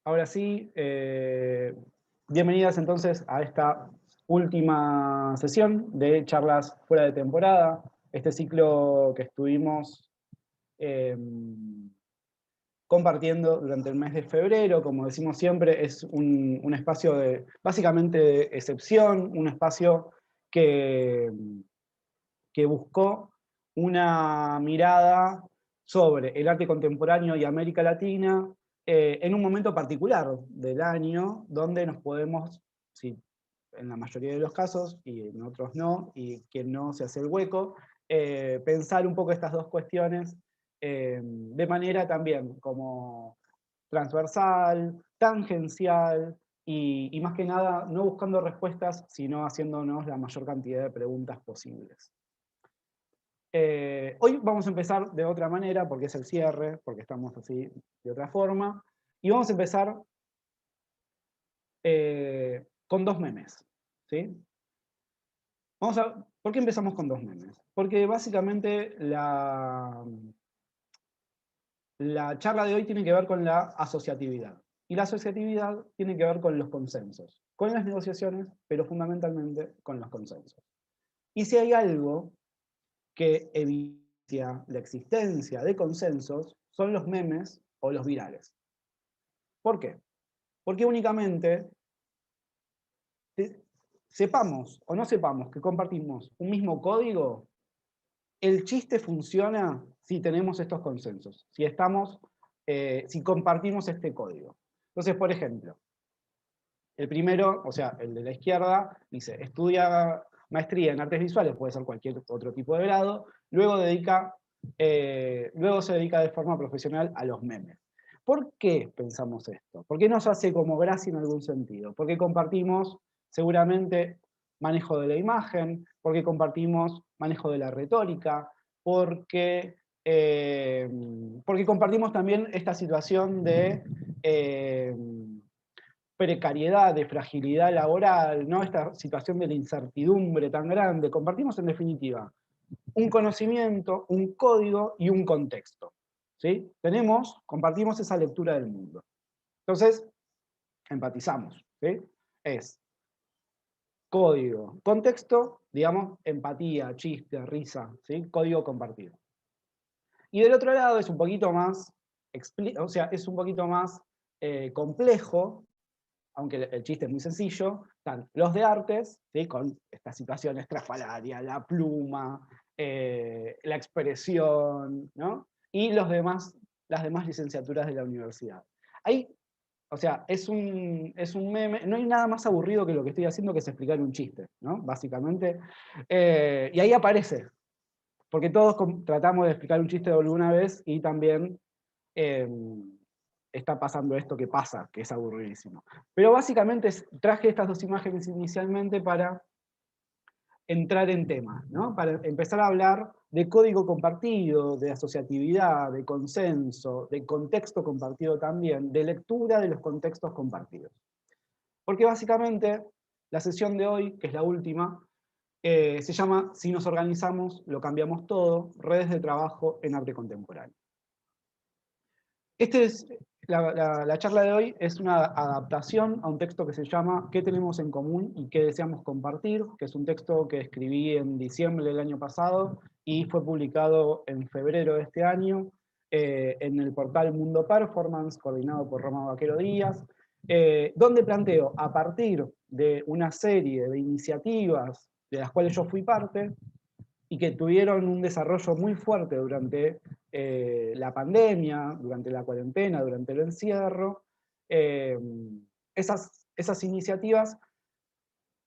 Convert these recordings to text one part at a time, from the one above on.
Ahora sí, bienvenidas entonces a esta última sesión de charlas fuera de temporada. Este ciclo que estuvimos eh, compartiendo durante el mes de febrero, como decimos siempre, es un espacio básicamente de excepción, un espacio que, que buscó una mirada sobre el arte contemporáneo y América Latina en un momento particular del año, donde nos podemos, sí, en la mayoría de los casos, y en otros no, y quien no se hace el hueco, pensar un poco estas dos cuestiones de manera también como transversal, tangencial, y más que nada no buscando respuestas, sino haciéndonos la mayor cantidad de preguntas posibles. Hoy vamos a empezar de otra manera, porque es el cierre, porque estamos así de otra forma, y vamos a empezar con dos memes, ¿sí? ¿Por qué empezamos con dos memes? Porque básicamente la charla de hoy tiene que ver con la asociatividad, y la asociatividad tiene que ver con los consensos, con las negociaciones, pero fundamentalmente con los consensos. Y si hay algo que evidencia la existencia de consensos son los memes o los virales. ¿Por qué? Porque únicamente sepamos o no sepamos que compartimos un mismo código, el chiste funciona si tenemos estos consensos, si compartimos este código. Entonces, por ejemplo, el primero, o sea, el de la izquierda, dice, estudia maestría en artes visuales, puede ser cualquier otro tipo de grado, luego se dedica de forma profesional a los memes. ¿Por qué pensamos esto? ¿Por qué nos hace como gracia en algún sentido? Porque compartimos seguramente manejo de la imagen, porque compartimos manejo de la retórica, porque compartimos también esta situación de precariedad, de fragilidad laboral, ¿no? Esta situación de la incertidumbre tan grande. Compartimos en definitiva un conocimiento, un código y un contexto. ¿Sí? Compartimos esa lectura del mundo. Entonces, empatizamos. ¿Sí? Es código, contexto, digamos, empatía, chiste, risa, ¿sí? Código compartido. Y del otro lado es un poquito más, es un poquito más complejo, aunque el chiste es muy sencillo, están los de artes, ¿sí? Con esta situación estrafalaria, la pluma, la expresión, ¿no? Y las demás licenciaturas de la universidad. Ahí, o sea, es un meme, no hay nada más aburrido que lo que estoy haciendo, que es explicar un chiste, ¿no? Básicamente. Y ahí aparece, porque todos tratamos de explicar un chiste alguna vez y también está pasando esto que pasa, que es aburridísimo. Pero básicamente traje estas dos imágenes inicialmente para entrar en tema, ¿no? Para empezar a hablar de código compartido, de asociatividad, de consenso, de contexto compartido también, de lectura de los contextos compartidos. Porque básicamente la sesión de hoy, que es la última, se llama Si nos organizamos, lo cambiamos todo, redes de trabajo en arte contemporáneo. La charla de hoy es una adaptación a un texto que se llama ¿Qué tenemos en común y qué deseamos compartir?, que es un texto que escribí en diciembre del año pasado y fue publicado en febrero de este año en el portal Mundo Performance, coordinado por Roma Vaquero Díaz, donde planteo, a partir de una serie de iniciativas de las cuales yo fui parte, y que tuvieron un desarrollo muy fuerte durante la pandemia, durante la cuarentena, durante el encierro. Esas iniciativas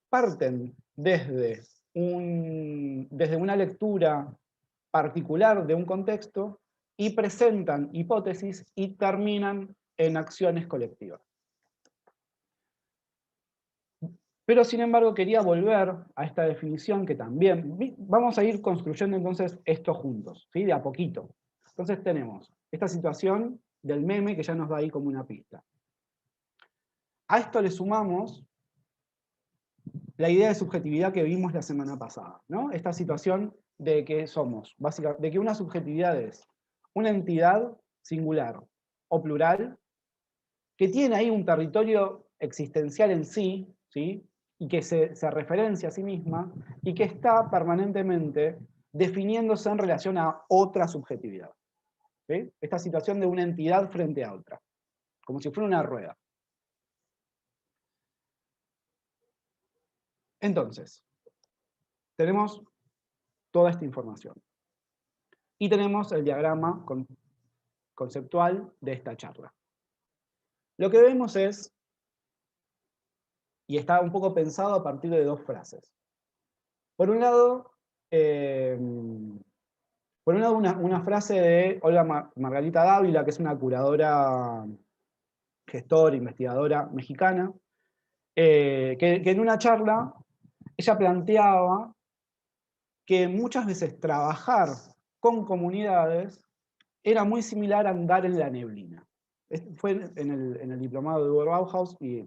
parten desde una lectura particular de un contexto y presentan hipótesis y terminan en acciones colectivas. Pero sin embargo quería volver a esta definición que también, vamos a ir construyendo entonces esto juntos, ¿sí? De a poquito. Entonces tenemos esta situación del meme que ya nos da ahí como una pista. A esto le sumamos la idea de subjetividad que vimos la semana pasada, ¿no? Esta situación de que somos, básicamente, de que una subjetividad es una entidad singular o plural que tiene ahí un territorio existencial en sí, ¿sí? Y que se referencia a sí misma, y que está permanentemente definiéndose en relación a otra subjetividad. ¿Sí? Esta situación de una entidad frente a otra, como si fuera una rueda. Entonces, tenemos toda esta información. Y tenemos el diagrama conceptual de esta charla. Lo que vemos es, y está un poco pensado a partir de dos frases. Por un lado, una frase de Olga Margarita Dávila, que es una curadora, gestora, investigadora mexicana, que en una charla ella planteaba que muchas veces trabajar con comunidades era muy similar a andar en la neblina. Fue en el diplomado de Hugo Bauhaus y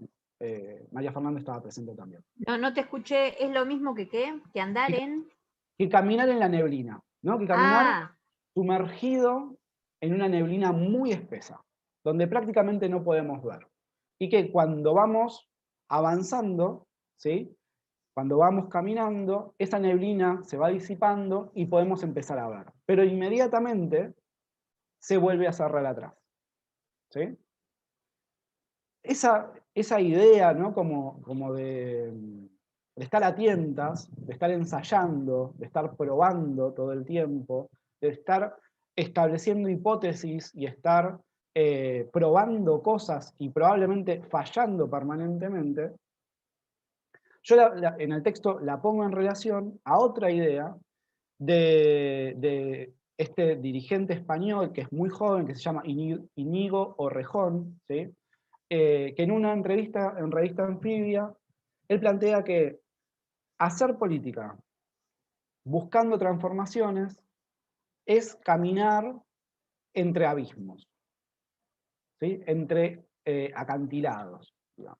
María Fernández estaba presente también. No te escuché, ¿es lo mismo que qué? ¿Que andar en...? Que caminar en la neblina, ¿no? Que caminar sumergido en una neblina muy espesa, donde prácticamente no podemos ver. Y que cuando vamos avanzando, ¿sí? Cuando vamos caminando, esa neblina se va disipando y podemos empezar a ver. Pero inmediatamente se vuelve a cerrar atrás. ¿Sí? Esa idea, ¿no? como de estar a tientas, de estar ensayando, de estar probando todo el tiempo, de estar estableciendo hipótesis y estar probando cosas y probablemente fallando permanentemente, yo en el texto la pongo en relación a otra idea de este dirigente español que es muy joven, que se llama Íñigo Orrejón, ¿sí? Que en una entrevista en Revista Anfibia, él plantea que hacer política buscando transformaciones es caminar entre abismos, ¿sí? Entre acantilados, digamos.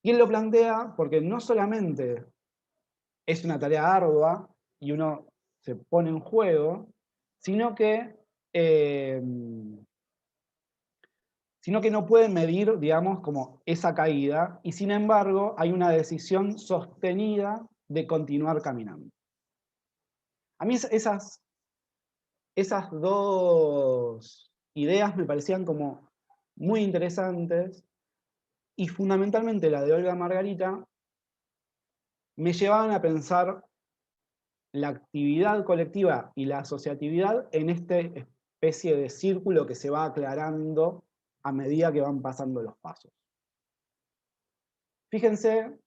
Y él lo plantea porque no solamente es una tarea ardua y uno se pone en juego, sino que no pueden medir, digamos, como esa caída, y sin embargo hay una decisión sostenida de continuar caminando. A mí esas dos ideas me parecían como muy interesantes, y fundamentalmente la de Olga Margarita me llevaban a pensar la actividad colectiva y la asociatividad en esta especie de círculo que se va aclarando a medida que van pasando los pasos. Fíjense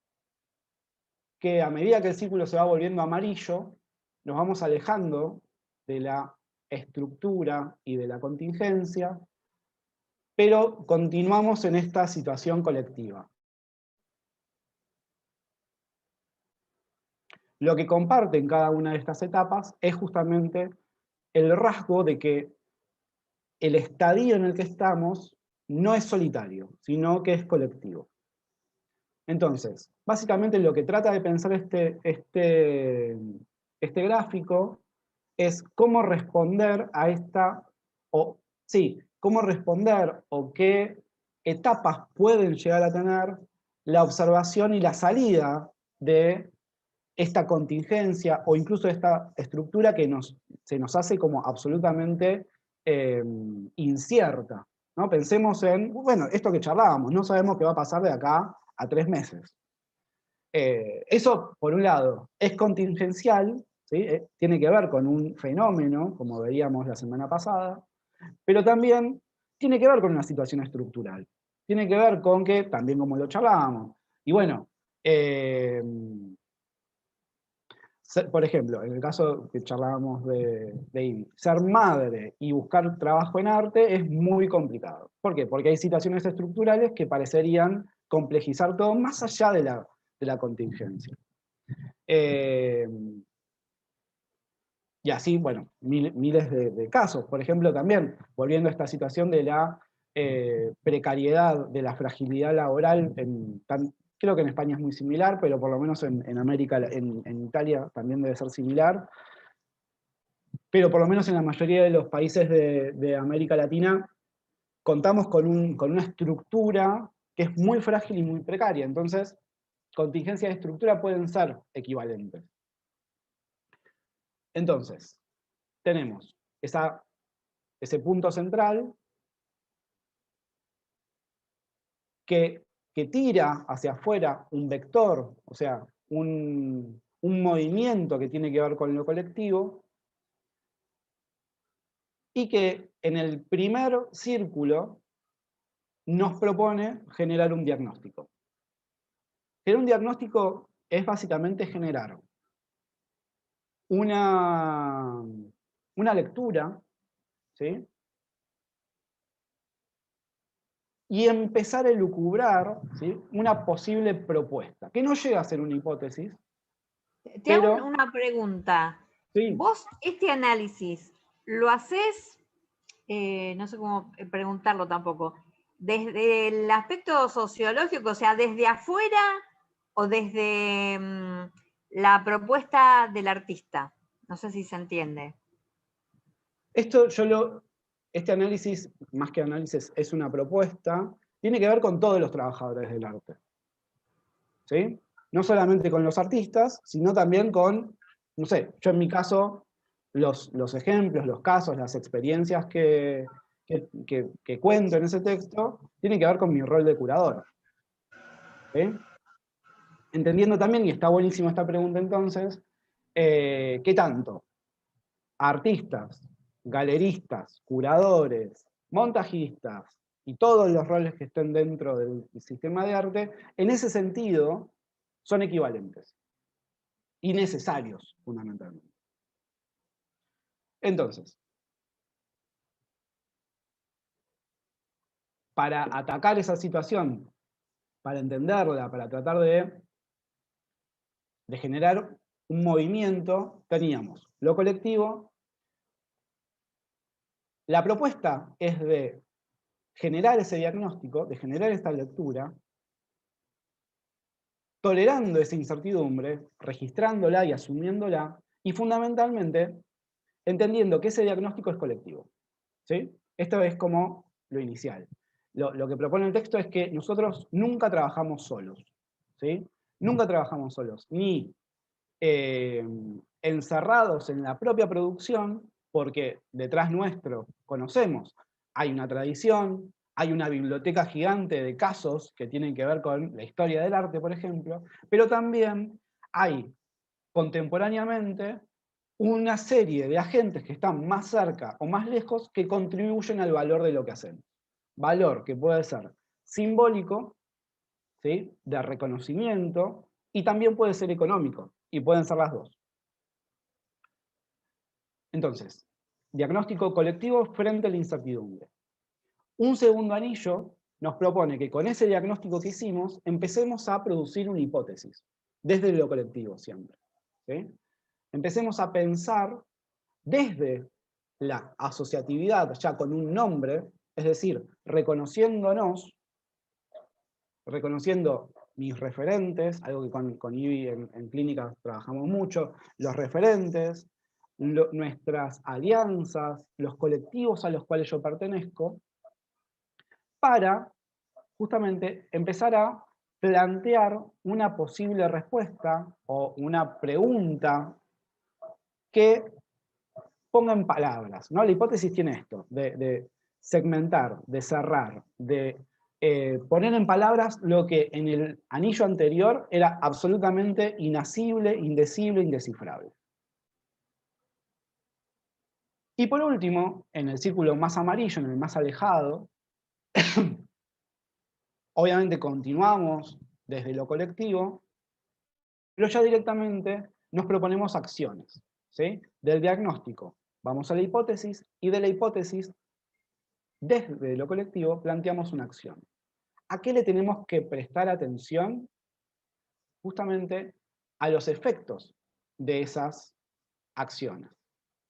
que a medida que el círculo se va volviendo amarillo, nos vamos alejando de la estructura y de la contingencia, pero continuamos en esta situación colectiva. Lo que comparten cada una de estas etapas es justamente el rasgo de que el estadio en el que estamos no es solitario, sino que es colectivo. Entonces, básicamente lo que trata de pensar este gráfico es cómo responder a cómo responder o qué etapas pueden llegar a tener la observación y la salida de esta contingencia o incluso esta estructura que se nos hace como absolutamente incierta, ¿no? Pensemos en, bueno, esto que charlábamos, no sabemos qué va a pasar de acá a 3 meses. Eso, por un lado, es contingencial, ¿sí? Tiene que ver con un fenómeno, como veíamos la semana pasada, pero también tiene que ver con una situación estructural. Tiene que ver con que, también como lo charlábamos, y bueno, por ejemplo, en el caso que charlábamos de Ivy, ser madre y buscar trabajo en arte es muy complicado. ¿Por qué? Porque hay situaciones estructurales que parecerían complejizar todo más allá de la contingencia. Y así, bueno, miles de casos. Por ejemplo, también, volviendo a esta situación de la precariedad, de la fragilidad laboral, creo que en España es muy similar, pero por lo menos en América, en Italia también debe ser similar. Pero por lo menos en la mayoría de los países de América Latina, contamos con una estructura que es muy frágil y muy precaria. Entonces, contingencia y estructura pueden ser equivalentes. Entonces, tenemos ese punto central que tira hacia afuera un vector, o sea, un movimiento que tiene que ver con lo colectivo, y que en el primer círculo nos propone generar un diagnóstico. Generar un diagnóstico es básicamente generar una lectura, ¿sí? Y empezar a elucubrar, ¿sí?, una posible propuesta, que no llega a ser una hipótesis. Te hago pero, una pregunta. sí, ¿Vos este análisis lo haces, no sé cómo preguntarlo tampoco, desde el aspecto sociológico, o sea, desde afuera o desde la propuesta del artista? No sé si se entiende. este análisis, más que análisis, es una propuesta, tiene que ver con todos los trabajadores del arte. ¿Sí? No solamente con los artistas, sino también con, no sé, yo en mi caso, los ejemplos, los casos, las experiencias que cuento en ese texto, tienen que ver con mi rol de curador. ¿Sí? Entendiendo también, y está buenísima esta pregunta entonces, ¿qué tanto? Artistas, galeristas, curadores, montajistas, y todos los roles que estén dentro del sistema de arte, en ese sentido, son equivalentes. Y necesarios, fundamentalmente. Entonces, para atacar esa situación, para entenderla, para tratar de generar un movimiento, teníamos lo colectivo. La propuesta es de generar ese diagnóstico, de generar esta lectura, tolerando esa incertidumbre, registrándola y asumiéndola, y fundamentalmente entendiendo que ese diagnóstico es colectivo. ¿Sí? Esto es como lo inicial. Lo que propone el texto es que nosotros nunca trabajamos solos. ¿Sí? Nunca trabajamos solos, ni encerrados en la propia producción, porque detrás nuestro conocemos, hay una tradición, hay una biblioteca gigante de casos que tienen que ver con la historia del arte, por ejemplo, pero también hay contemporáneamente una serie de agentes que están más cerca o más lejos que contribuyen al valor de lo que hacemos. Valor que puede ser simbólico, ¿sí?, de reconocimiento, y también puede ser económico, y pueden ser las dos. Entonces, diagnóstico colectivo frente a la incertidumbre. Un segundo anillo nos propone que con ese diagnóstico que hicimos, empecemos a producir una hipótesis, desde lo colectivo siempre. ¿Sí? Empecemos a pensar desde la asociatividad, ya con un nombre, es decir, reconociéndonos, reconociendo mis referentes, algo que con Ivy en clínica trabajamos mucho, los referentes, nuestras alianzas, los colectivos a los cuales yo pertenezco, para justamente empezar a plantear una posible respuesta o una pregunta que ponga en palabras, ¿no? La hipótesis tiene esto, de segmentar, de cerrar, de poner en palabras lo que en el anillo anterior era absolutamente inasible, indecible, indescifrable. Y por último, en el círculo más amarillo, en el más alejado, obviamente continuamos desde lo colectivo, pero ya directamente nos proponemos acciones, ¿sí? Del diagnóstico vamos a la hipótesis, y de la hipótesis, desde lo colectivo, planteamos una acción. ¿A qué le tenemos que prestar atención? Justamente a los efectos de esas acciones.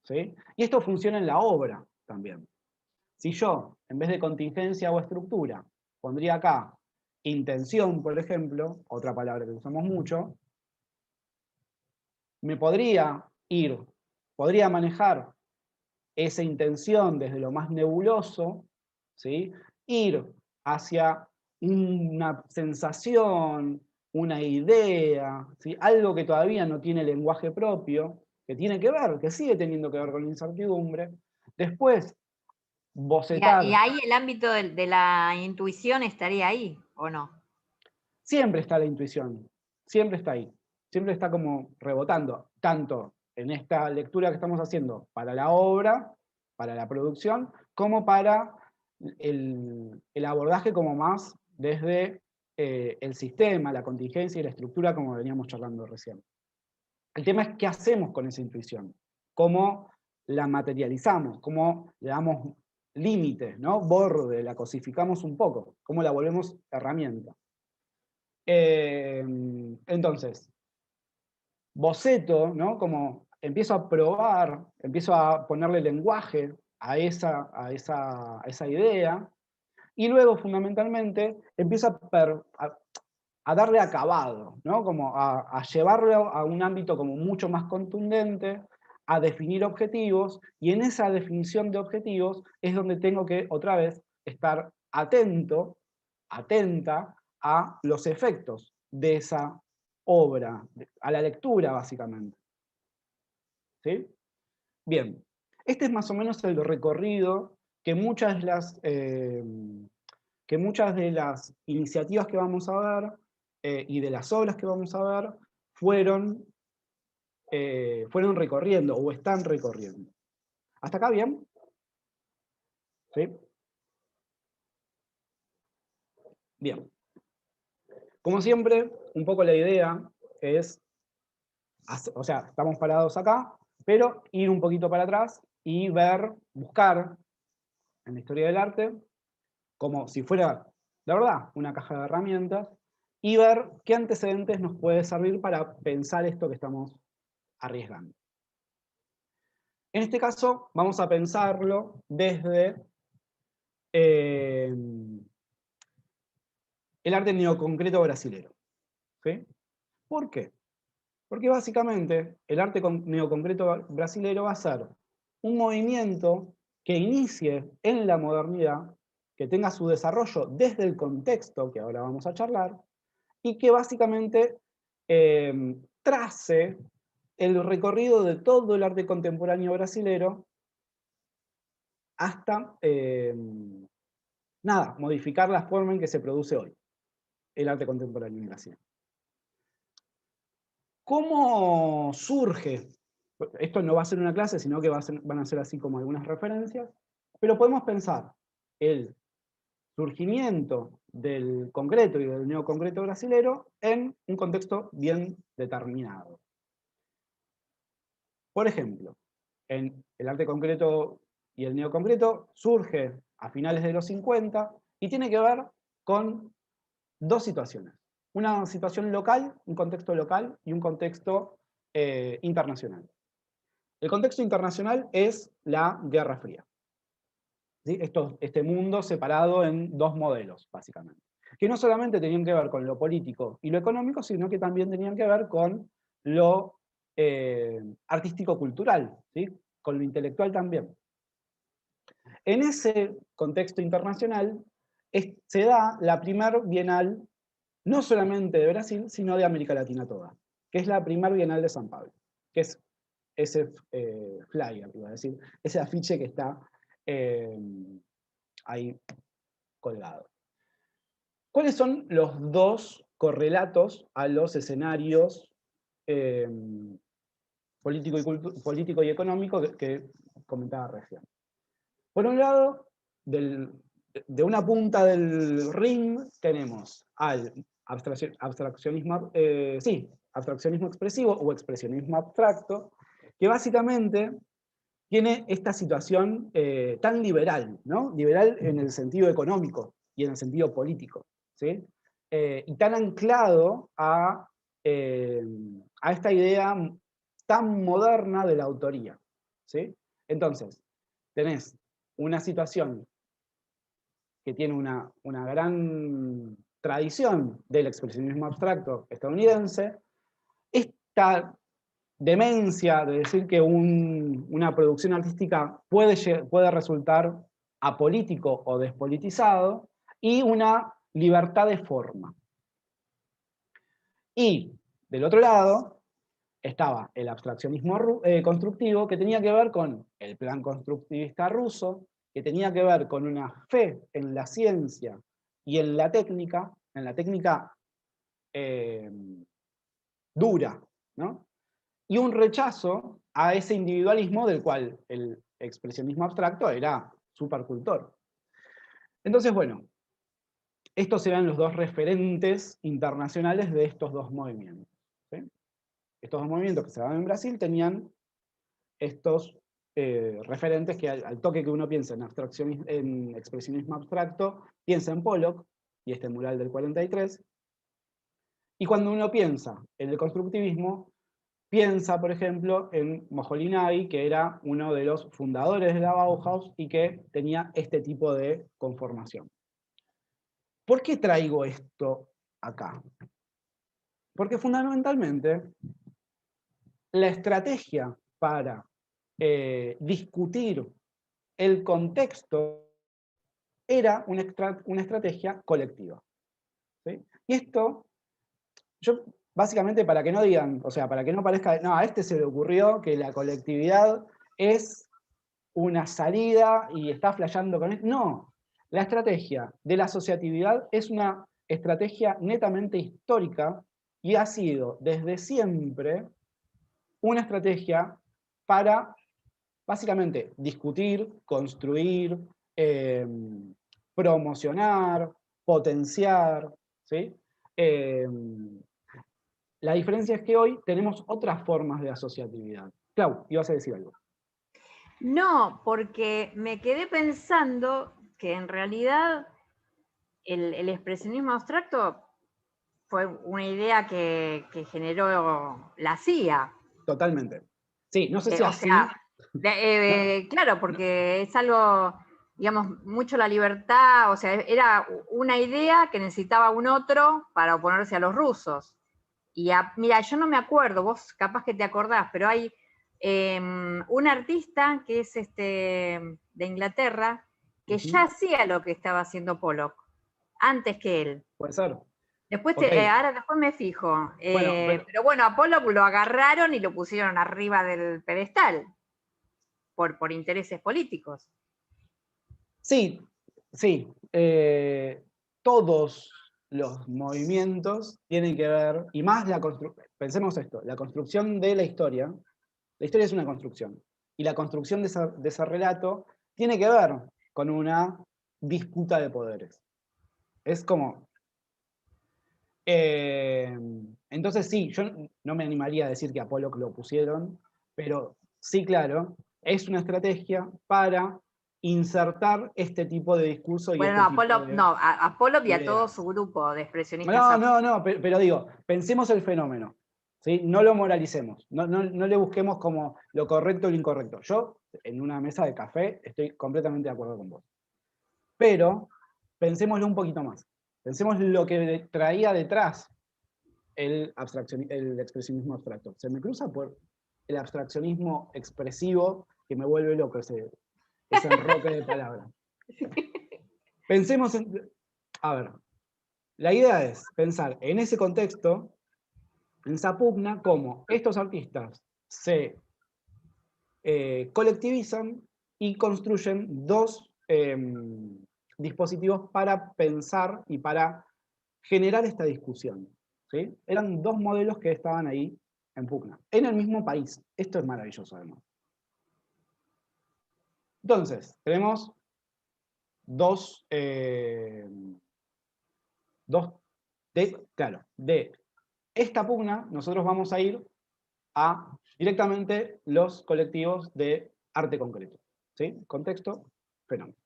¿Sí? Y esto funciona en la obra también. Si yo, en vez de contingencia o estructura, pondría acá intención, por ejemplo, otra palabra que usamos mucho, me podría manejar esa intención desde lo más nebuloso, ¿sí? Ir hacia una sensación, una idea, ¿sí? Algo que todavía no tiene lenguaje propio, que tiene que ver, que sigue teniendo que ver con la incertidumbre. Después, bocetar. Y ahí el ámbito de la intuición estaría ahí, ¿o no? Siempre está la intuición, siempre está ahí, siempre está como rebotando, tanto en esta lectura que estamos haciendo para la obra, para la producción, como para el abordaje como más desde el sistema, la contingencia y la estructura, como veníamos charlando recién. El tema es qué hacemos con esa intuición, cómo la materializamos, cómo le damos límites, ¿no? Borde, la cosificamos un poco, cómo la volvemos herramienta. Entonces, boceto, ¿no? Como empiezo a probar, empiezo a ponerle lenguaje a esa idea, y luego fundamentalmente empiezo a darle acabado, ¿no? Como a llevarlo a un ámbito como mucho más contundente, a definir objetivos, y en esa definición de objetivos es donde tengo que otra vez estar atento, atenta a los efectos de esa obra, a la lectura básicamente. ¿Sí? Bien, este es más o menos el recorrido que muchas de las iniciativas que vamos a ver y de las obras que vamos a ver fueron recorriendo o están recorriendo. ¿Hasta acá bien? ¿Sí? Bien. Como siempre, un poco la idea es, o sea, estamos parados acá, pero ir un poquito para atrás y ver, buscar en la historia del arte, como si fuera, la verdad, una caja de herramientas, y ver qué antecedentes nos puede servir para pensar esto que estamos arriesgando. En este caso, vamos a pensarlo desde el arte neoconcreto brasilero. ¿Sí? ¿Por qué? Porque básicamente el arte neoconcreto brasilero va a ser un movimiento que inicie en la modernidad, que tenga su desarrollo desde el contexto, que ahora vamos a charlar, y que básicamente trace el recorrido de todo el arte contemporáneo brasilero hasta, nada, modificar la forma en que se produce hoy el arte contemporáneo en Brasil. ¿Cómo surge? Esto no va a ser una clase, sino que van a ser así como algunas referencias, pero podemos pensar el surgimiento del concreto y del neoconcreto brasilero en un contexto bien determinado. Por ejemplo, en el arte concreto y el neoconcreto surge a finales de los 50 y tiene que ver con dos situaciones. Una situación local, un contexto local y un contexto internacional. El contexto internacional es la Guerra Fría. ¿Sí? Este mundo separado en dos modelos, básicamente. Que no solamente tenían que ver con lo político y lo económico, sino que también tenían que ver con lo artístico-cultural, ¿sí? Con lo intelectual también. En ese contexto internacional se da la primer Bienal, no solamente de Brasil, sino de América Latina toda, que es la primer Bienal de San Pablo, que es ese flyer, iba a decir, ese afiche que está ahí colgado. ¿Cuáles son los dos correlatos a los escenarios político y económico que comentaba recién? Por un lado, de una punta del ring tenemos al abstraccionismo expresivo o expresionismo abstracto, que básicamente tiene esta situación tan liberal, ¿no? Liberal en el sentido económico y en el sentido político, ¿sí? Y tan anclado a esta idea tan moderna de la autoría, ¿sí? Entonces, tenés una situación que tiene una gran tradición del expresionismo abstracto estadounidense, esta demencia de decir que una producción artística puede resultar apolítico o despolitizado, y una libertad de forma. Y del otro lado estaba el abstraccionismo constructivo, que tenía que ver con el plan constructivista ruso, que tenía que ver con una fe en la ciencia y en la técnica dura, ¿no? Y un rechazo a ese individualismo del cual el expresionismo abstracto era supercultor. Entonces, bueno, estos eran los dos referentes internacionales de estos dos movimientos, ¿sí? Estos dos movimientos que se daban en Brasil tenían estos referentes que al toque que uno piensa en expresionismo abstracto, piensa en Pollock y este mural del 43, y cuando uno piensa en el constructivismo, piensa, por ejemplo, en Moholy-Nagy, que era uno de los fundadores de la Bauhaus y que tenía este tipo de conformación. ¿Por qué traigo esto acá? Porque fundamentalmente la estrategia para discutir el contexto era una estrategia colectiva, ¿sí? Y esto, yo básicamente para que no digan, o sea, para que no parezca, no, a este se le ocurrió que la colectividad es una salida y está flasheando con esto. No, la estrategia de la asociatividad es una estrategia netamente histórica y ha sido desde siempre una estrategia para básicamente discutir, construir, promocionar, potenciar, ¿sí? Eh, la diferencia es que hoy tenemos otras formas de asociatividad. Clau, ibas a decir algo. No, porque me quedé pensando que en realidad el expresionismo abstracto fue una idea que generó la CIA. Totalmente. Sí, no sé si O así. sea, No, claro, no, porque es algo, digamos, mucho la libertad, o sea, era una idea que necesitaba un otro para oponerse a los rusos. Y mira, yo no me acuerdo, vos capaz que te acordás, pero hay un artista que es de Inglaterra que ya hacía lo que estaba haciendo Pollock, antes que él. puede ser. Después, Ok. ahora después me fijo. Bueno, Pero bueno, a Pollock lo agarraron y lo pusieron arriba del pedestal por intereses políticos. sí, sí. Todos los movimientos tienen que ver, y más la construcción, pensemos esto, la construcción de la historia es una construcción, y la construcción de ese relato tiene que ver con una disputa de poderes. Es como... entonces sí, yo no me animaría a decir que a Pollock lo pusieron, pero sí, claro, es una estrategia para insertar este tipo de discurso y Bueno, este tipo no, a Pollock y a todo su ideas. grupo de expresionistas. No, pero digo, pensemos el fenómeno, ¿sí? No lo moralicemos, no le busquemos como lo correcto o lo incorrecto. Yo, en una mesa de café, estoy completamente de acuerdo con vos. Pero pensémoslo un poquito más. Pensemos lo que traía detrás el expresionismo abstracto. Se me cruza por el abstraccionismo expresivo que me vuelve loco ese enroque de palabras. Pensemos en... A ver, la idea es pensar en ese contexto, en esa pugna, cómo estos artistas se colectivizan y construyen dos dispositivos para pensar y para generar esta discusión, ¿sí? Eran dos modelos que estaban ahí en pugna, en el mismo país. Esto es maravilloso, además. Entonces, tenemos dos, claro, de esta pugna nosotros vamos a ir a directamente los colectivos de arte concreto, ¿sí? Contexto, fenómeno.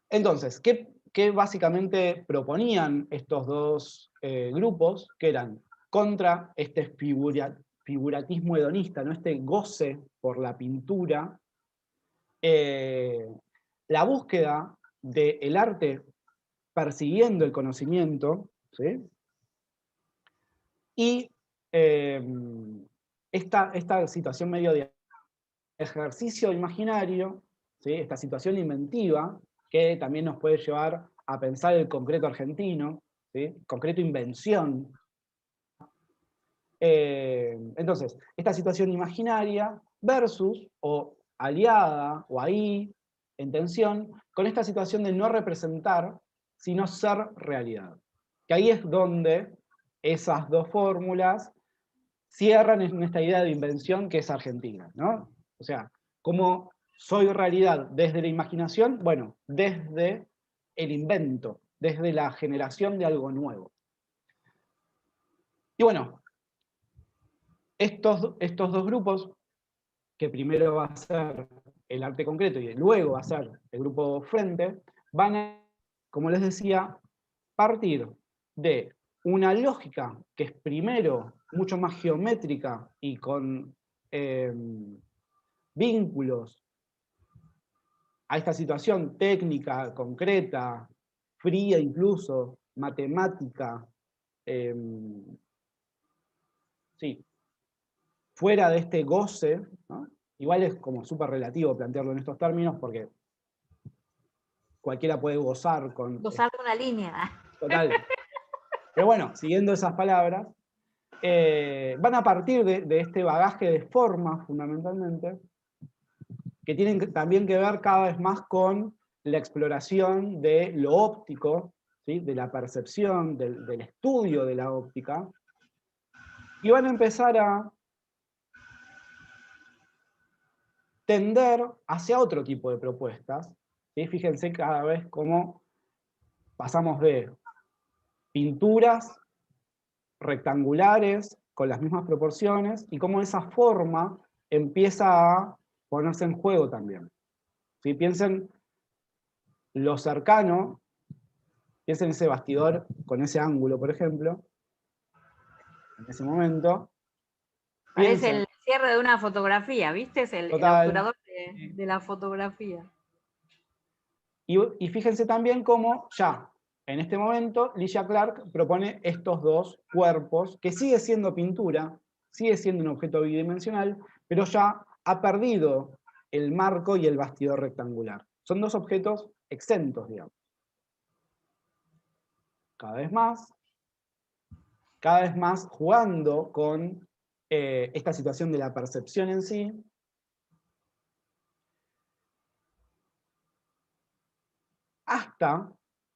Entonces, ¿qué básicamente proponían estos dos grupos? Que eran contra este figuratismo hedonista, ¿no? Este goce por la pintura, la búsqueda del arte persiguiendo el conocimiento, ¿sí? Y esta situación medio de ejercicio imaginario, ¿sí? Esta situación inventiva que también nos puede llevar a pensar el concreto argentino, ¿sí? Concreto invención. Entonces, esta situación imaginaria versus, o aliada, o ahí, en tensión, con esta situación de no representar, sino ser realidad. Que ahí es donde esas dos fórmulas cierran en esta idea de invención que es argentina, ¿no? O sea, ¿cómo soy realidad desde la imaginación? Bueno, desde el invento, desde la generación de algo nuevo. Y bueno, estos dos grupos, que primero va a ser el arte concreto y luego va a ser el grupo frente, van a, como les decía, partir de una lógica que es primero mucho más geométrica y con vínculos a esta situación técnica, concreta, fría incluso, matemática, sí, fuera de este goce, ¿no? Igual es como súper relativo plantearlo en estos términos porque cualquiera puede gozar con... Gozar de una línea. Total. Pero bueno, siguiendo esas palabras, van a partir de este bagaje de forma, fundamentalmente, que tienen también que ver cada vez más con la exploración de lo óptico, ¿sí? De la percepción, del estudio de la óptica, y van a empezar a tender hacia otro tipo de propuestas. ¿Sí? Fíjense cada vez cómo pasamos de pinturas rectangulares con las mismas proporciones y cómo esa forma empieza a ponerse en juego también. ¿Sí? Piensen lo cercano, piensen ese bastidor con ese ángulo, por ejemplo, en ese momento. Parece Piensen, el cierre de una fotografía, ¿viste? Es el total. obturador de la fotografía. Y fíjense también cómo ya, en este momento, Ligia Clark propone estos dos cuerpos, que sigue siendo pintura, sigue siendo un objeto bidimensional, pero ya ha perdido el marco y el bastidor rectangular. Son dos objetos exentos, digamos. Cada vez más jugando con esta situación de la percepción en sí. Hasta,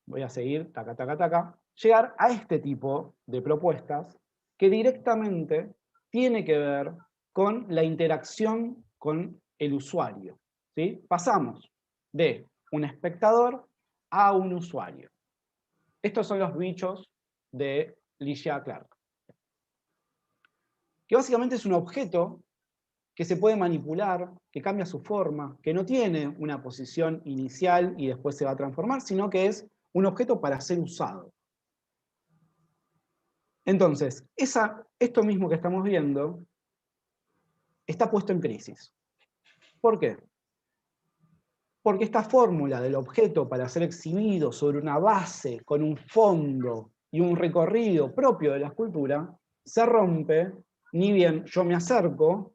voy a seguir, taca, taca, taca, llegar a este tipo de propuestas que directamente tiene que ver con la interacción con el usuario. ¿Sí? Pasamos de un espectador a un usuario. Estos son los bichos de Ligia Clark. Que básicamente es un objeto que se puede manipular, que cambia su forma, que no tiene una posición inicial y después se va a transformar, sino que es un objeto para ser usado. Entonces, esto mismo que estamos viendo está puesto en crisis. ¿Por qué? Porque esta fórmula del objeto para ser exhibido sobre una base, con un fondo y un recorrido propio de la escultura, se rompe, ni bien yo me acerco,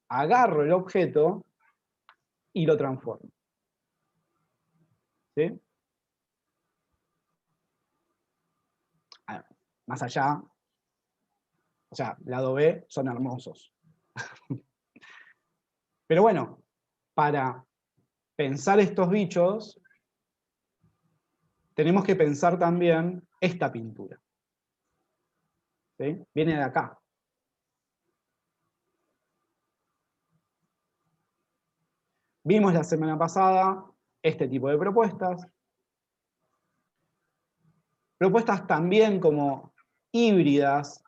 agarro el objeto y lo transformo. ¿Sí? Más allá, o sea, lado B son hermosos. Pero bueno, para pensar estos bichos, tenemos que pensar también esta pintura. ¿Sí? Viene de acá. Vimos la semana pasada este tipo de propuestas. Propuestas también como híbridas,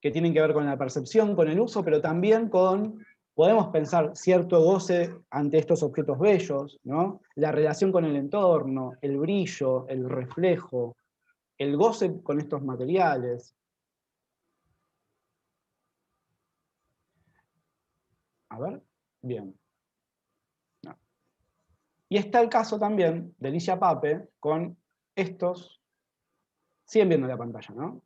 que tienen que ver con la percepción, con el uso, pero también podemos pensar cierto goce ante estos objetos bellos, ¿no? La relación con el entorno, el brillo, el reflejo, el goce con estos materiales. A ver, bien. No. Y está el caso también de Ligia Pape con estos, siguen viendo la pantalla, ¿no?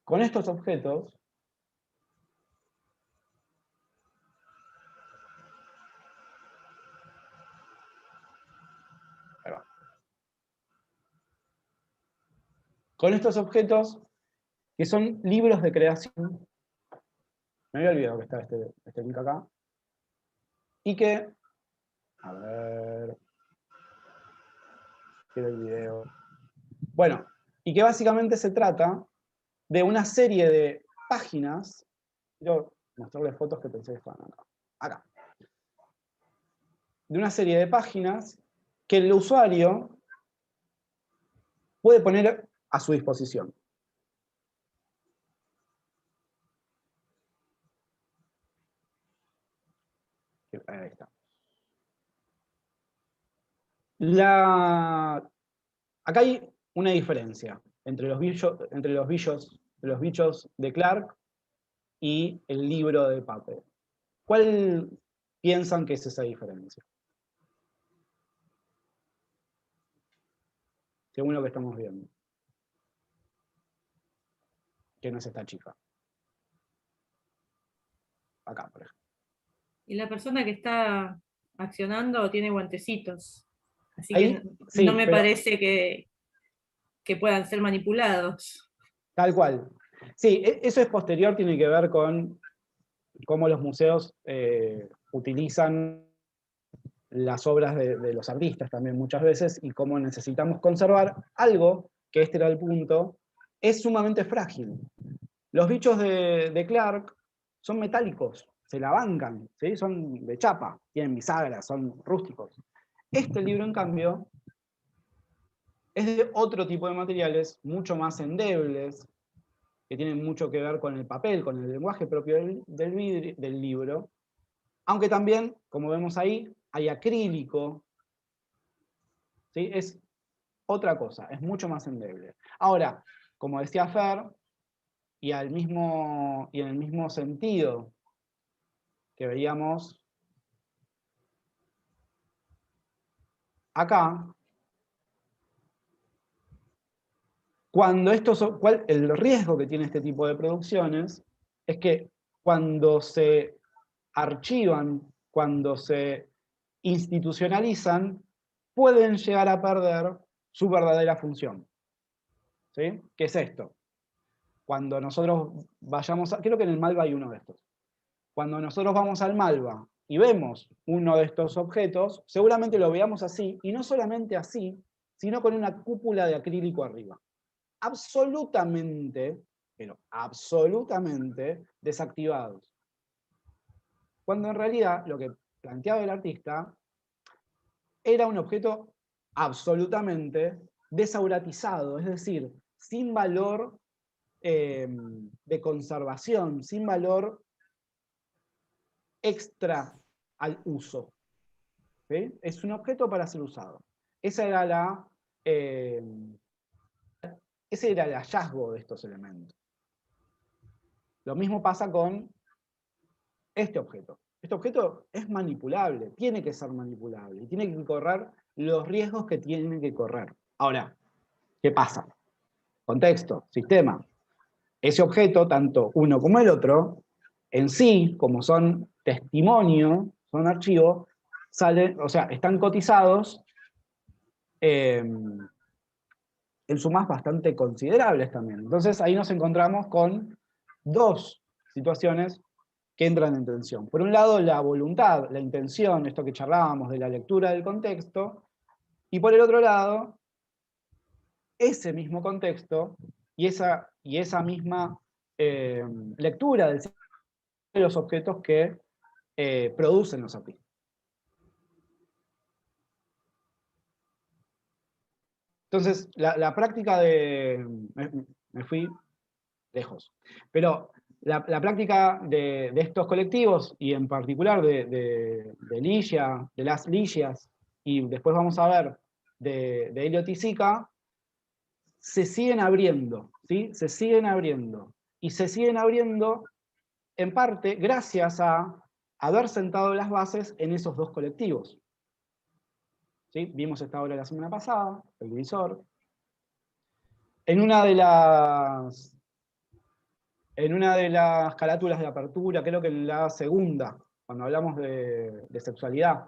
Con estos objetos con estos objetos que son libros de creación. Me había olvidado que está este link acá. Y que, a ver, quiero el video. Bueno, y que básicamente se trata de una serie de páginas. Quiero mostrarles fotos que pensé que estaban acá. Acá. De una serie de páginas que el usuario puede poner a su disposición. Ahí está. Acá hay una diferencia entre los bichos de Clark y el libro de Pape. ¿Cuál piensan que es esa diferencia? Según lo que estamos viendo. Que no es esta chica. Acá, por ejemplo. Y la persona que está accionando tiene guantecitos. Así Ahí, que sí, no me pero parece que puedan ser manipulados. tal cual. Sí, eso es posterior, tiene que ver con cómo los museos utilizan las obras de los artistas también muchas veces y cómo necesitamos conservar algo, que este era el punto, es sumamente frágil. Los bichos de Clark son metálicos, se la bancan, ¿sí? Son de chapa, tienen bisagras, son rústicos. Este libro, en cambio, es de otro tipo de materiales, mucho más endebles, que tienen mucho que ver con el papel, con el lenguaje propio del libro, aunque también, como vemos ahí, hay acrílico, ¿sí? Es otra cosa, es mucho más endeble. Ahora, como decía Fer, y en el mismo sentido que veíamos acá, el riesgo que tiene este tipo de producciones es que cuando se archivan, cuando se institucionalizan, pueden llegar a perder su verdadera función. ¿Sí? ¿Qué es esto? Cuando nosotros vayamos creo que en el Malva hay uno de estos. Cuando nosotros vamos al Malva y vemos uno de estos objetos, seguramente lo veamos así, y no solamente así, sino con una cúpula de acrílico arriba. Absolutamente, pero absolutamente desactivados. Cuando en realidad lo que planteaba el artista era un objeto absolutamente desauratizado, es decir, sin valor de conservación, sin valor extra al uso. ¿Sí? Es un objeto para ser usado. Ese era el hallazgo de estos elementos. Lo mismo pasa con este objeto. Este objeto es manipulable, tiene que ser manipulable, y tiene que correr los riesgos que tiene que correr. Ahora, ¿qué pasa? Contexto, sistema. Ese objeto, tanto uno como el otro, en sí, como son testimonio, son archivo, están cotizados en sumas bastante considerables también. Entonces ahí nos encontramos con dos situaciones que entran en tensión. Por un lado, la voluntad, la intención, esto que charlábamos de la lectura del contexto, y por el otro lado, ese mismo contexto y esa misma lectura de los objetos que producen los artistas. Entonces, la práctica de... Me fui lejos. Pero la práctica de estos colectivos, y en particular de Ligia, de las Ligias, y después vamos a ver de Elliot y Zika, se siguen abriendo, ¿sí? Se siguen abriendo. Y se siguen abriendo en parte gracias a haber sentado las bases en esos dos colectivos. ¿Sí? Vimos esta obra la semana pasada, el divisor. En una de las carátulas de apertura, creo que en la segunda, cuando hablamos de sexualidad,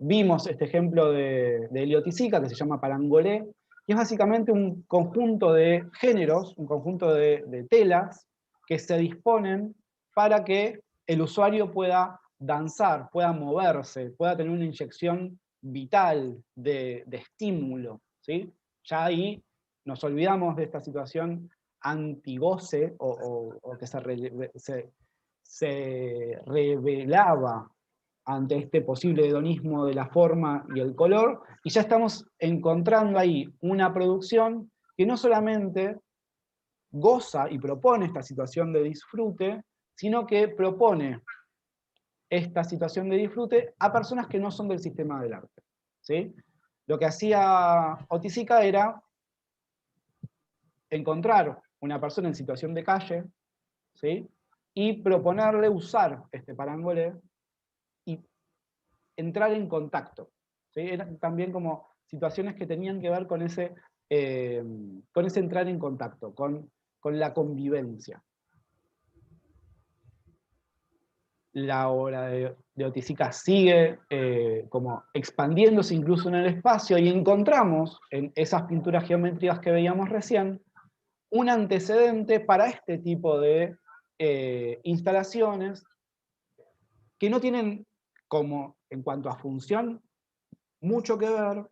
vimos este ejemplo de Elliot y Zika, que se llama Parangolé, Y es básicamente un conjunto de géneros, un conjunto de telas que se disponen para que el usuario pueda danzar, pueda moverse, pueda tener una inyección vital de estímulo, ¿sí? Ya ahí nos olvidamos de esta situación antigoce o que se revelaba ante este posible hedonismo de la forma y el color, y ya estamos encontrando ahí una producción que no solamente goza y propone esta situación de disfrute, sino que propone esta situación de disfrute a personas que no son del sistema del arte, ¿sí? Lo que hacía Otisika era encontrar una persona en situación de calle, ¿sí? Y proponerle usar este parangolé y entrar en contacto, ¿sí? Eran también como situaciones que tenían que ver con ese entrar en contacto, con la convivencia. La obra de Otisika sigue como expandiéndose incluso en el espacio, y encontramos en esas pinturas geométricas que veíamos recién un antecedente para este tipo de instalaciones que no tienen, como en cuanto a función, mucho que ver,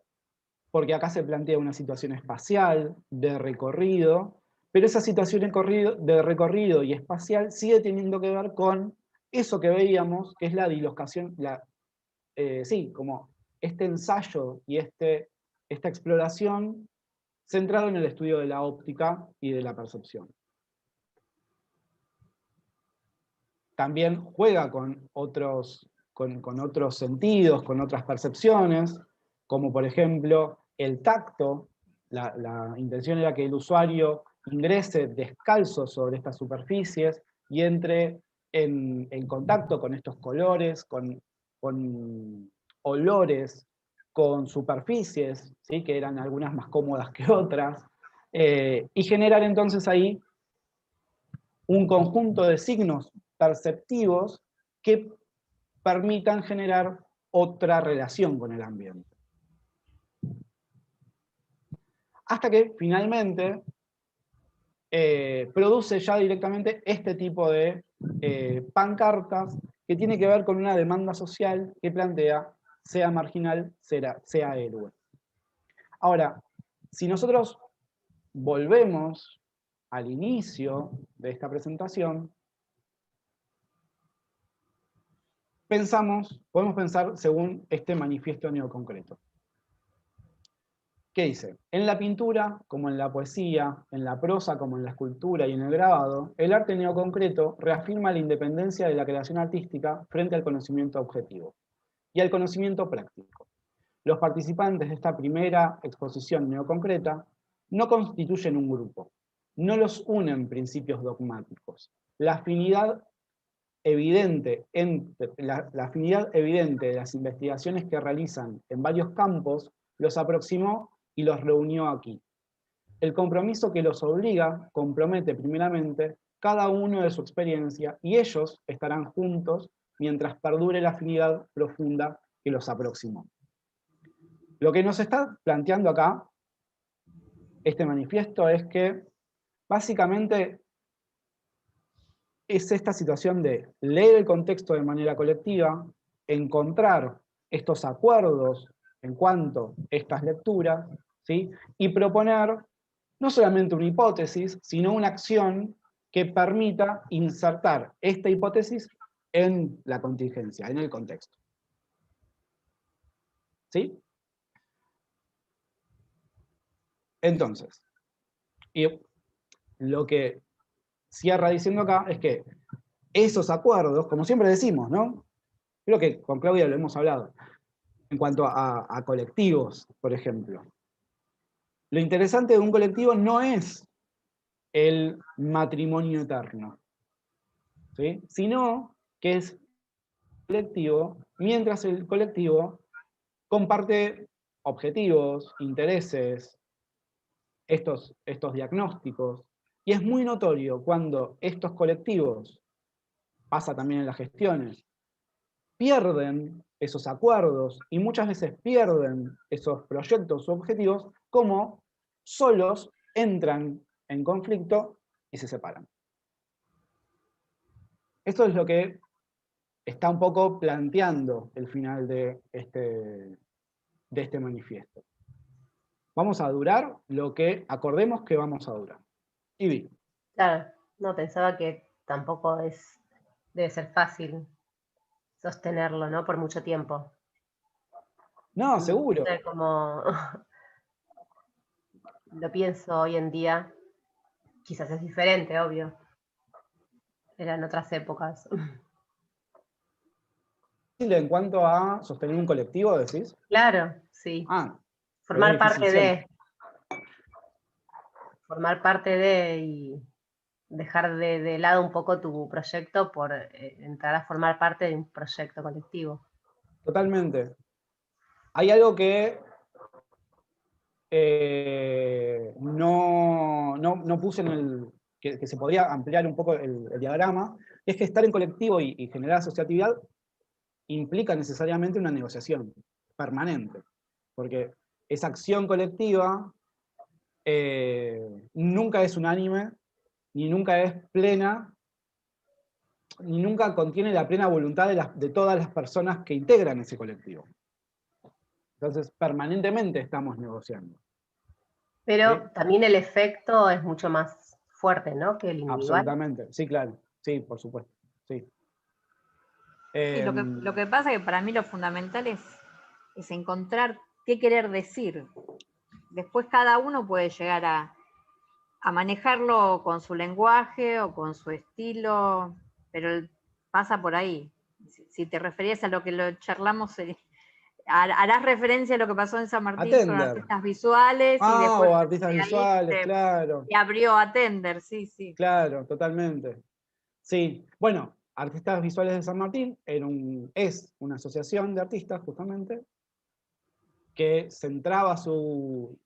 porque acá se plantea una situación espacial, de recorrido, pero esa situación de recorrido y espacial sigue teniendo que ver con eso que veíamos, que es la dislocación, sí, como este ensayo y esta exploración centrado en el estudio de la óptica y de la percepción. También juega con otros sentidos, con otras percepciones, como por ejemplo el tacto. La intención era que el usuario ingrese descalzo sobre estas superficies y entre en contacto con estos colores, con olores, con superficies, ¿sí? Que eran algunas más cómodas que otras, y generar entonces ahí un conjunto de signos perceptivos que permitan generar otra relación con el ambiente. Hasta que finalmente produce ya directamente este tipo de pancartas que tiene que ver con una demanda social que plantea sea marginal, sea héroe. Ahora, si nosotros volvemos al inicio de esta presentación, podemos pensar según este manifiesto neoconcreto. ¿Qué dice? En la pintura, como en la poesía, en la prosa como en la escultura y en el grabado, el arte neoconcreto reafirma la independencia de la creación artística frente al conocimiento objetivo y al conocimiento práctico. Los participantes de esta primera exposición neoconcreta no constituyen un grupo, no los unen principios dogmáticos. La afinidad evidente de las investigaciones que realizan en varios campos los aproximó y los reunió aquí. El compromiso que los obliga compromete primeramente cada uno de su experiencia, y ellos estarán juntos mientras perdure la afinidad profunda que los aproximó. Lo que nos está planteando acá este manifiesto es que básicamente es esta situación de leer el contexto de manera colectiva, encontrar estos acuerdos en cuanto a estas lecturas, ¿sí? Y proponer no solamente una hipótesis, sino una acción que permita insertar esta hipótesis en la contingencia, en el contexto. ¿Sí? Entonces, y lo que cierra diciendo acá es que esos acuerdos, como siempre decimos, ¿no? Creo que con Claudia lo hemos hablado, en cuanto a colectivos, por ejemplo. Lo interesante de un colectivo no es el matrimonio eterno, ¿sí? Sino que es colectivo, mientras el colectivo comparte objetivos, intereses, estos diagnósticos, y es muy notorio cuando estos colectivos, pasa también en las gestiones, pierden esos acuerdos y muchas veces pierden esos proyectos o objetivos, como solos entran en conflicto y se separan. Esto es lo que está un poco planteando el final de este manifiesto. Vamos a durar lo que acordemos que vamos a durar. Ivy. Claro, no, pensaba que tampoco debe ser fácil sostenerlo, ¿no? Por mucho tiempo. No, seguro. No sé cómo lo pienso hoy en día. Quizás es diferente, obvio. Eran otras épocas. En cuanto a sostener un colectivo, decís. Claro, sí. Ah, Formar es difícil parte siempre. formar parte de y dejar de lado un poco tu proyecto por entrar a formar parte de un proyecto colectivo. Totalmente. Hay algo que no puse en el. Que se podría ampliar un poco el diagrama, es que estar en colectivo y generar asociatividad implica necesariamente una negociación permanente. Porque esa acción colectiva nunca es unánime, ni nunca es plena, ni nunca contiene la plena voluntad de todas las personas que integran ese colectivo. Entonces, permanentemente estamos negociando. Pero ¿Sí? también el efecto es mucho más fuerte, ¿no? Que el individual. Absolutamente, sí, claro. Sí, por supuesto. Sí. Sí, lo que pasa es que para mí lo fundamental es encontrar qué querer decir. Después cada uno puede llegar a manejarlo con su lenguaje o con su estilo, pero pasa por ahí. Si te referías a lo que lo charlamos, harás referencia a lo que pasó en San Martín con Atender. artistas visuales y después O artistas de ahí visuales, claro. se abrió Atender, sí, sí. Claro, totalmente. Sí, bueno, Artistas Visuales de San Martín es una asociación de artistas, justamente, que centra su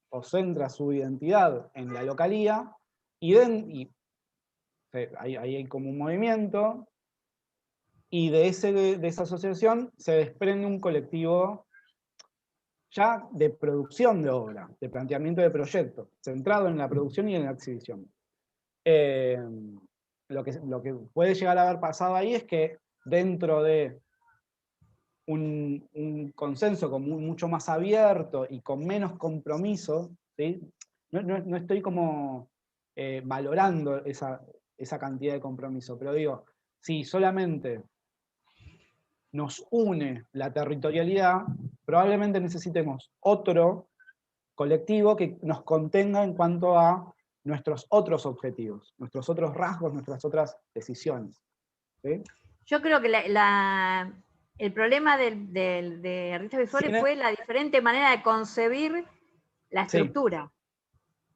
identidad en la localía, y ahí hay como un movimiento, y de esa asociación se desprende un colectivo ya de producción de obra, de planteamiento de proyectos, centrado en la producción y en la exhibición. Lo que puede llegar a haber pasado ahí es que dentro de un consenso mucho más abierto y con menos compromiso, ¿sí? No estoy como valorando esa cantidad de compromiso, pero digo, si solamente nos une la territorialidad, probablemente necesitemos otro colectivo que nos contenga en cuanto a nuestros otros objetivos, nuestros otros rasgos, nuestras otras decisiones. ¿Sí? Yo creo que el problema de artistas visuales fue la diferente manera de concebir la estructura. Sí.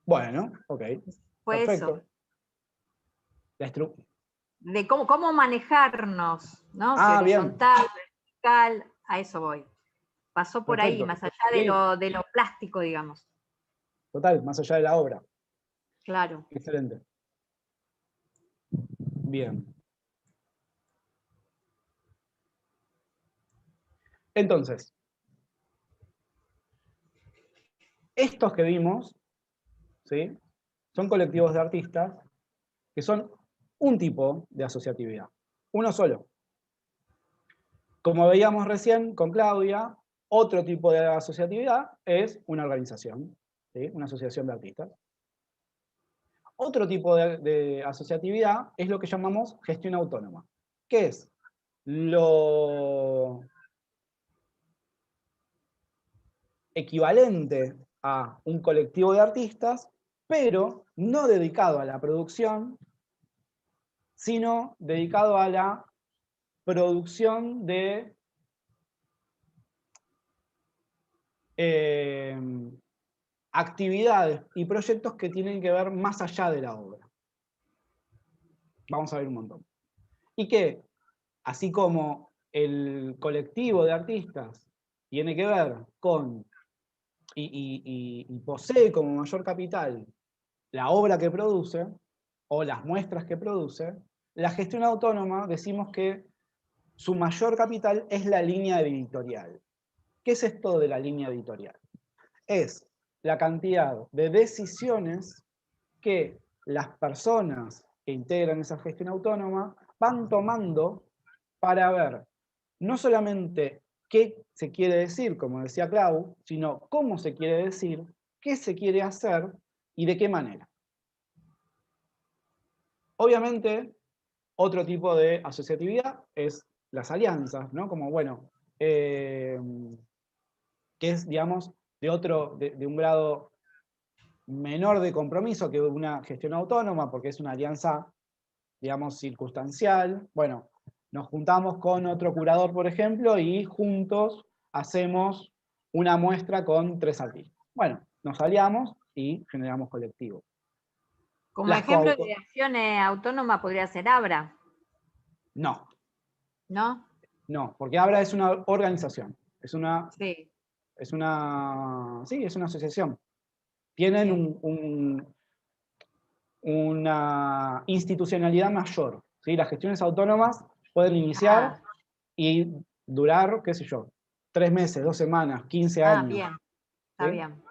Bueno, ok. Fue perfecto. Eso. De cómo manejarnos, ¿no? Si horizontal, vertical, a eso voy. Pasó por ahí, más allá de lo plástico, digamos. Total, más allá de la obra. Claro. Excelente. Bien. Entonces, estos que vimos, ¿sí? Son colectivos de artistas que son un tipo de asociatividad, uno solo. Como veíamos recién con Claudia, otro tipo de asociatividad es una organización, ¿sí? Una asociación de artistas. Otro tipo de asociatividad es lo que llamamos gestión autónoma, que es lo equivalente a un colectivo de artistas, pero no dedicado a la producción, sino dedicado a la producción de actividades y proyectos que tienen que ver más allá de la obra. Vamos a ver un montón. Y que, así como el colectivo de artistas tiene que ver con y posee como mayor capital la obra que produce o las muestras que produce, la gestión autónoma decimos que su mayor capital es la línea editorial. ¿Qué es esto de la línea editorial? Es la cantidad de decisiones que las personas que integran esa gestión autónoma van tomando para ver no solamente qué se quiere decir, como decía Clau, sino cómo se quiere decir, qué se quiere hacer y de qué manera. Obviamente, otro tipo de asociatividad es las alianzas, ¿no? Como, bueno, que es, digamos, de un grado menor de compromiso que una gestión autónoma, porque es una alianza, digamos, circunstancial. Bueno, nos juntamos con otro curador, por ejemplo, y juntos hacemos una muestra con 3 artistas. Bueno, nos aliamos y generamos colectivo. Como Las ejemplo coauto- de acción autónoma podría ser Abra, No, ¿no? no, porque Abra es una organización, Sí, sí, es una asociación. Tienen sí. una institucionalidad mayor, ¿sí? Las gestiones autónomas pueden iniciar Ah, y durar, qué sé yo, 3 meses, 2 semanas, 15 años. bien, está ¿Sí? bien.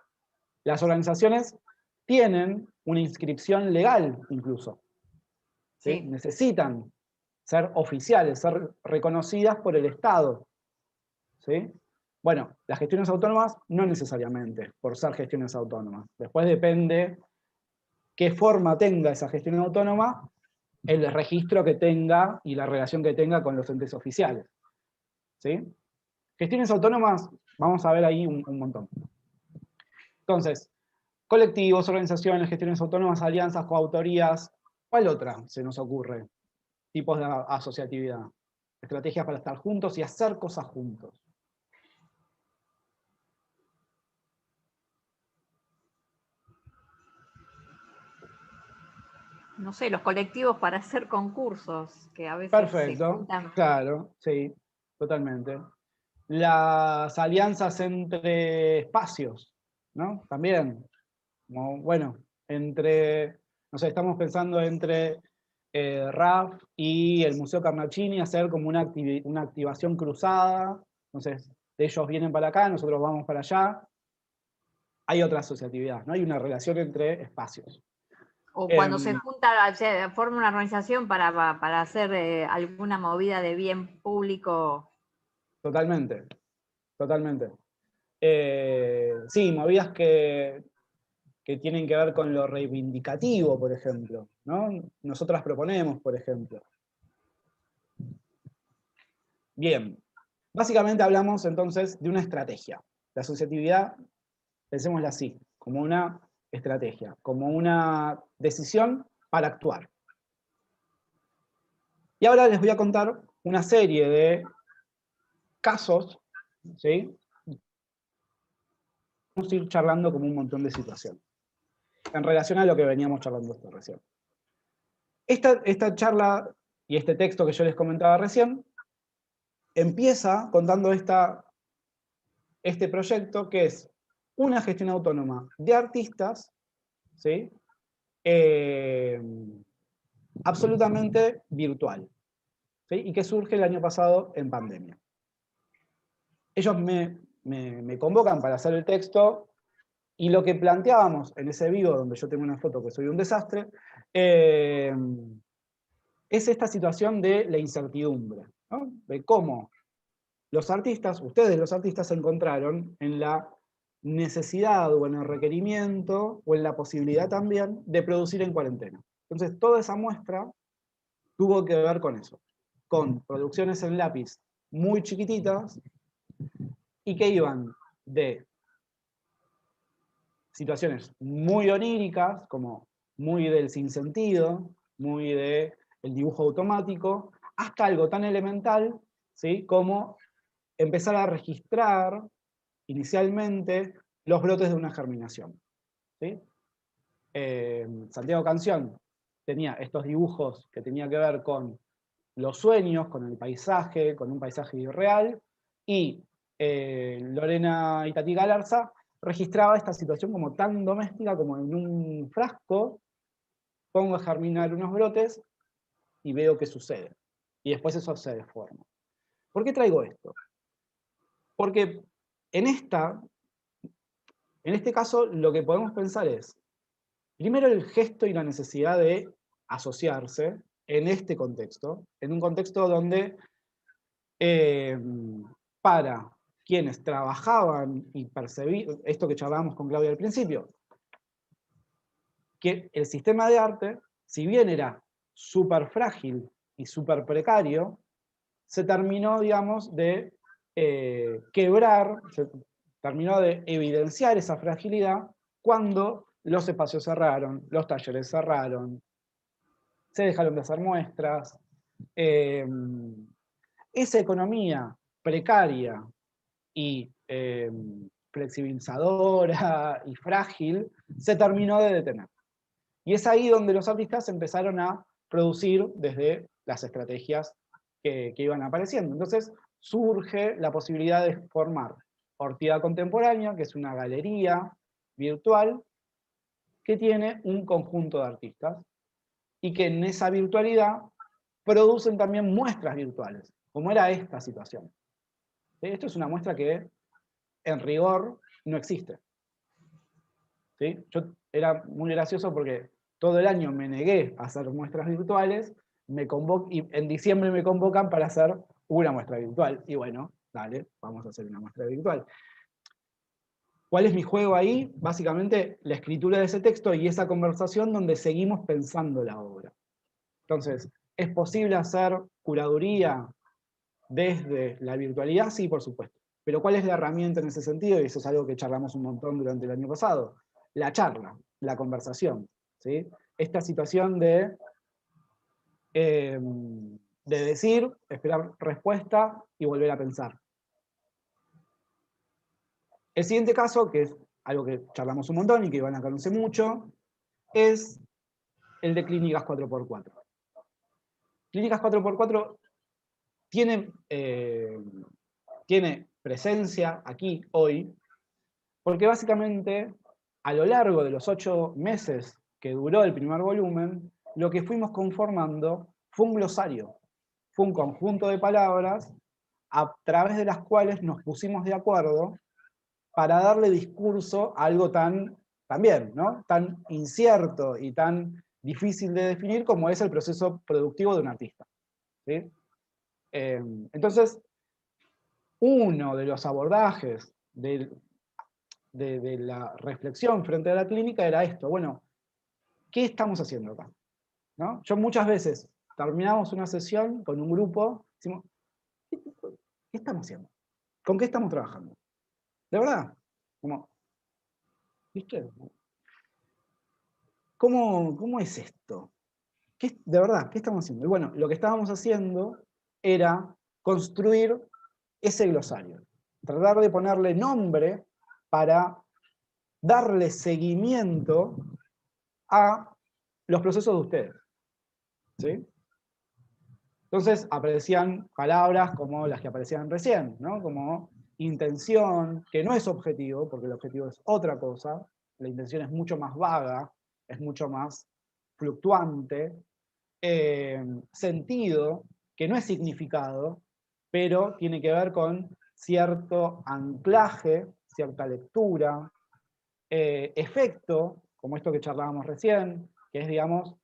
Las organizaciones tienen una inscripción legal incluso. ¿Sí? Sí. Necesitan ser oficiales, ser reconocidas por el Estado. ¿Sí? Bueno, las gestiones autónomas no necesariamente, por ser gestiones autónomas. Después depende qué forma tenga esa gestión autónoma, el registro que tenga y la relación que tenga con los entes oficiales. ¿Sí? Gestiones autónomas, vamos a ver ahí un montón. Entonces, colectivos, organizaciones, gestiones autónomas, alianzas, coautorías. ¿Cuál otra se nos ocurre? Tipos de asociatividad. Estrategias para estar juntos y hacer cosas juntos. No sé, los colectivos para hacer concursos, que a veces se Perfecto, juntan. claro, sí, totalmente. Las alianzas entre espacios, ¿no? También, como, bueno, no sé, estamos pensando entre RAF y el Museo Carnacini, hacer como una activación cruzada, entonces ellos vienen para acá, nosotros vamos para allá. Hay otra asociatividad, ¿no? Hay una relación entre espacios. O cuando se junta, se forma una organización para hacer alguna movida de bien público. Totalmente, totalmente. Sí, movidas que tienen que ver con lo reivindicativo, por ejemplo, ¿no? Nosotras proponemos, por ejemplo. Bien, básicamente hablamos entonces de una estrategia. La asociatividad, pensémosla así, como una estrategia, como una decisión para actuar. Y ahora les voy a contar una serie de casos, ¿sí? Vamos a ir charlando como un montón de situaciones, en relación a lo que veníamos charlando esto recién. Esta charla y este texto que yo les comentaba recién, empieza contando este proyecto que es una gestión autónoma de artistas, ¿sí? Absolutamente virtual, ¿sí? Y que surge el año pasado en pandemia. Ellos me convocan para hacer el texto y lo que planteábamos en ese vivo, donde yo tengo una foto que soy un desastre, es esta situación de la incertidumbre, ¿no? De cómo los artistas, ustedes los artistas, se encontraron en la necesidad o en el requerimiento o en la posibilidad también de producir en cuarentena. Entonces, toda esa muestra tuvo que ver con eso, con producciones en lápiz muy chiquititas y que iban de situaciones muy oníricas, como muy del sinsentido, muy del dibujo automático, hasta algo tan elemental, ¿sí? Como empezar a registrar inicialmente los brotes de una germinación. ¿Sí? Santiago Canción tenía estos dibujos que tenía que ver con los sueños, con el paisaje, con un paisaje irreal, y Lorena Itatí Galarza registraba esta situación como tan doméstica como en un frasco, pongo a germinar unos brotes y veo qué sucede. Y después eso se deforma. ¿Por qué traigo esto? Porque en esta En este caso, lo que podemos pensar es, primero el gesto y la necesidad de asociarse en este contexto, en un contexto donde para quienes trabajaban y percibían, esto que charlábamos con Claudia al principio, que el sistema de arte, si bien era súper frágil y súper precario, se terminó, digamos, de quebrar, se terminó de evidenciar esa fragilidad cuando los espacios cerraron, los talleres cerraron, se dejaron de hacer muestras. Esa economía precaria y flexibilizadora y frágil se terminó de detener. Y es ahí donde los artistas empezaron a producir desde las estrategias que iban apareciendo. Entonces surge la posibilidad de formar Ortiga Contemporánea, que es una galería virtual que tiene un conjunto de artistas y que en esa virtualidad producen también muestras virtuales, como era esta situación. Esto es una muestra que en rigor no existe. ¿Sí? Yo era muy gracioso porque todo el año me negué a hacer muestras virtuales, y en diciembre me convocan para hacer una muestra virtual. Y bueno, dale, vamos a hacer una muestra virtual. ¿Cuál es mi juego ahí? Básicamente la escritura de ese texto y esa conversación donde seguimos pensando la obra. Entonces, ¿es posible hacer curaduría desde la virtualidad? Sí, por supuesto. Pero ¿cuál es la herramienta en ese sentido? Y eso es algo que charlamos un montón durante el año pasado. La charla, la conversación. ¿Sí? Esta situación de decir, esperar respuesta y volver a pensar. El siguiente caso, que es algo que charlamos un montón y que Ivana conoce mucho, es el de clínicas 4x4. Clínicas 4x4 tiene presencia aquí, hoy, porque básicamente a lo largo de los 8 meses que duró el primer volumen, lo que fuimos conformando fue un glosario, fue un conjunto de palabras a través de las cuales nos pusimos de acuerdo para darle discurso a algo también, ¿no? Tan incierto y tan difícil de definir como es el proceso productivo de un artista. ¿Sí? Entonces, uno de los abordajes de la reflexión frente a la clínica era esto, bueno, ¿qué estamos haciendo acá? ¿No? Yo muchas veces terminamos una sesión con un grupo, decimos, ¿qué estamos haciendo? ¿Con qué estamos trabajando? De verdad, como, ¿viste? ¿Cómo es esto? De verdad, ¿qué estamos haciendo? Y bueno, lo que estábamos haciendo era construir ese glosario, tratar de ponerle nombre para darle seguimiento a los procesos de ustedes. ¿Sí? Entonces aparecían palabras como las que aparecían recién, ¿no? Como intención, que no es objetivo, porque el objetivo es otra cosa, la intención es mucho más vaga, es mucho más fluctuante, sentido, que no es significado, pero tiene que ver con cierto anclaje, cierta lectura, efecto, como esto que charlábamos recién, que es, digamos,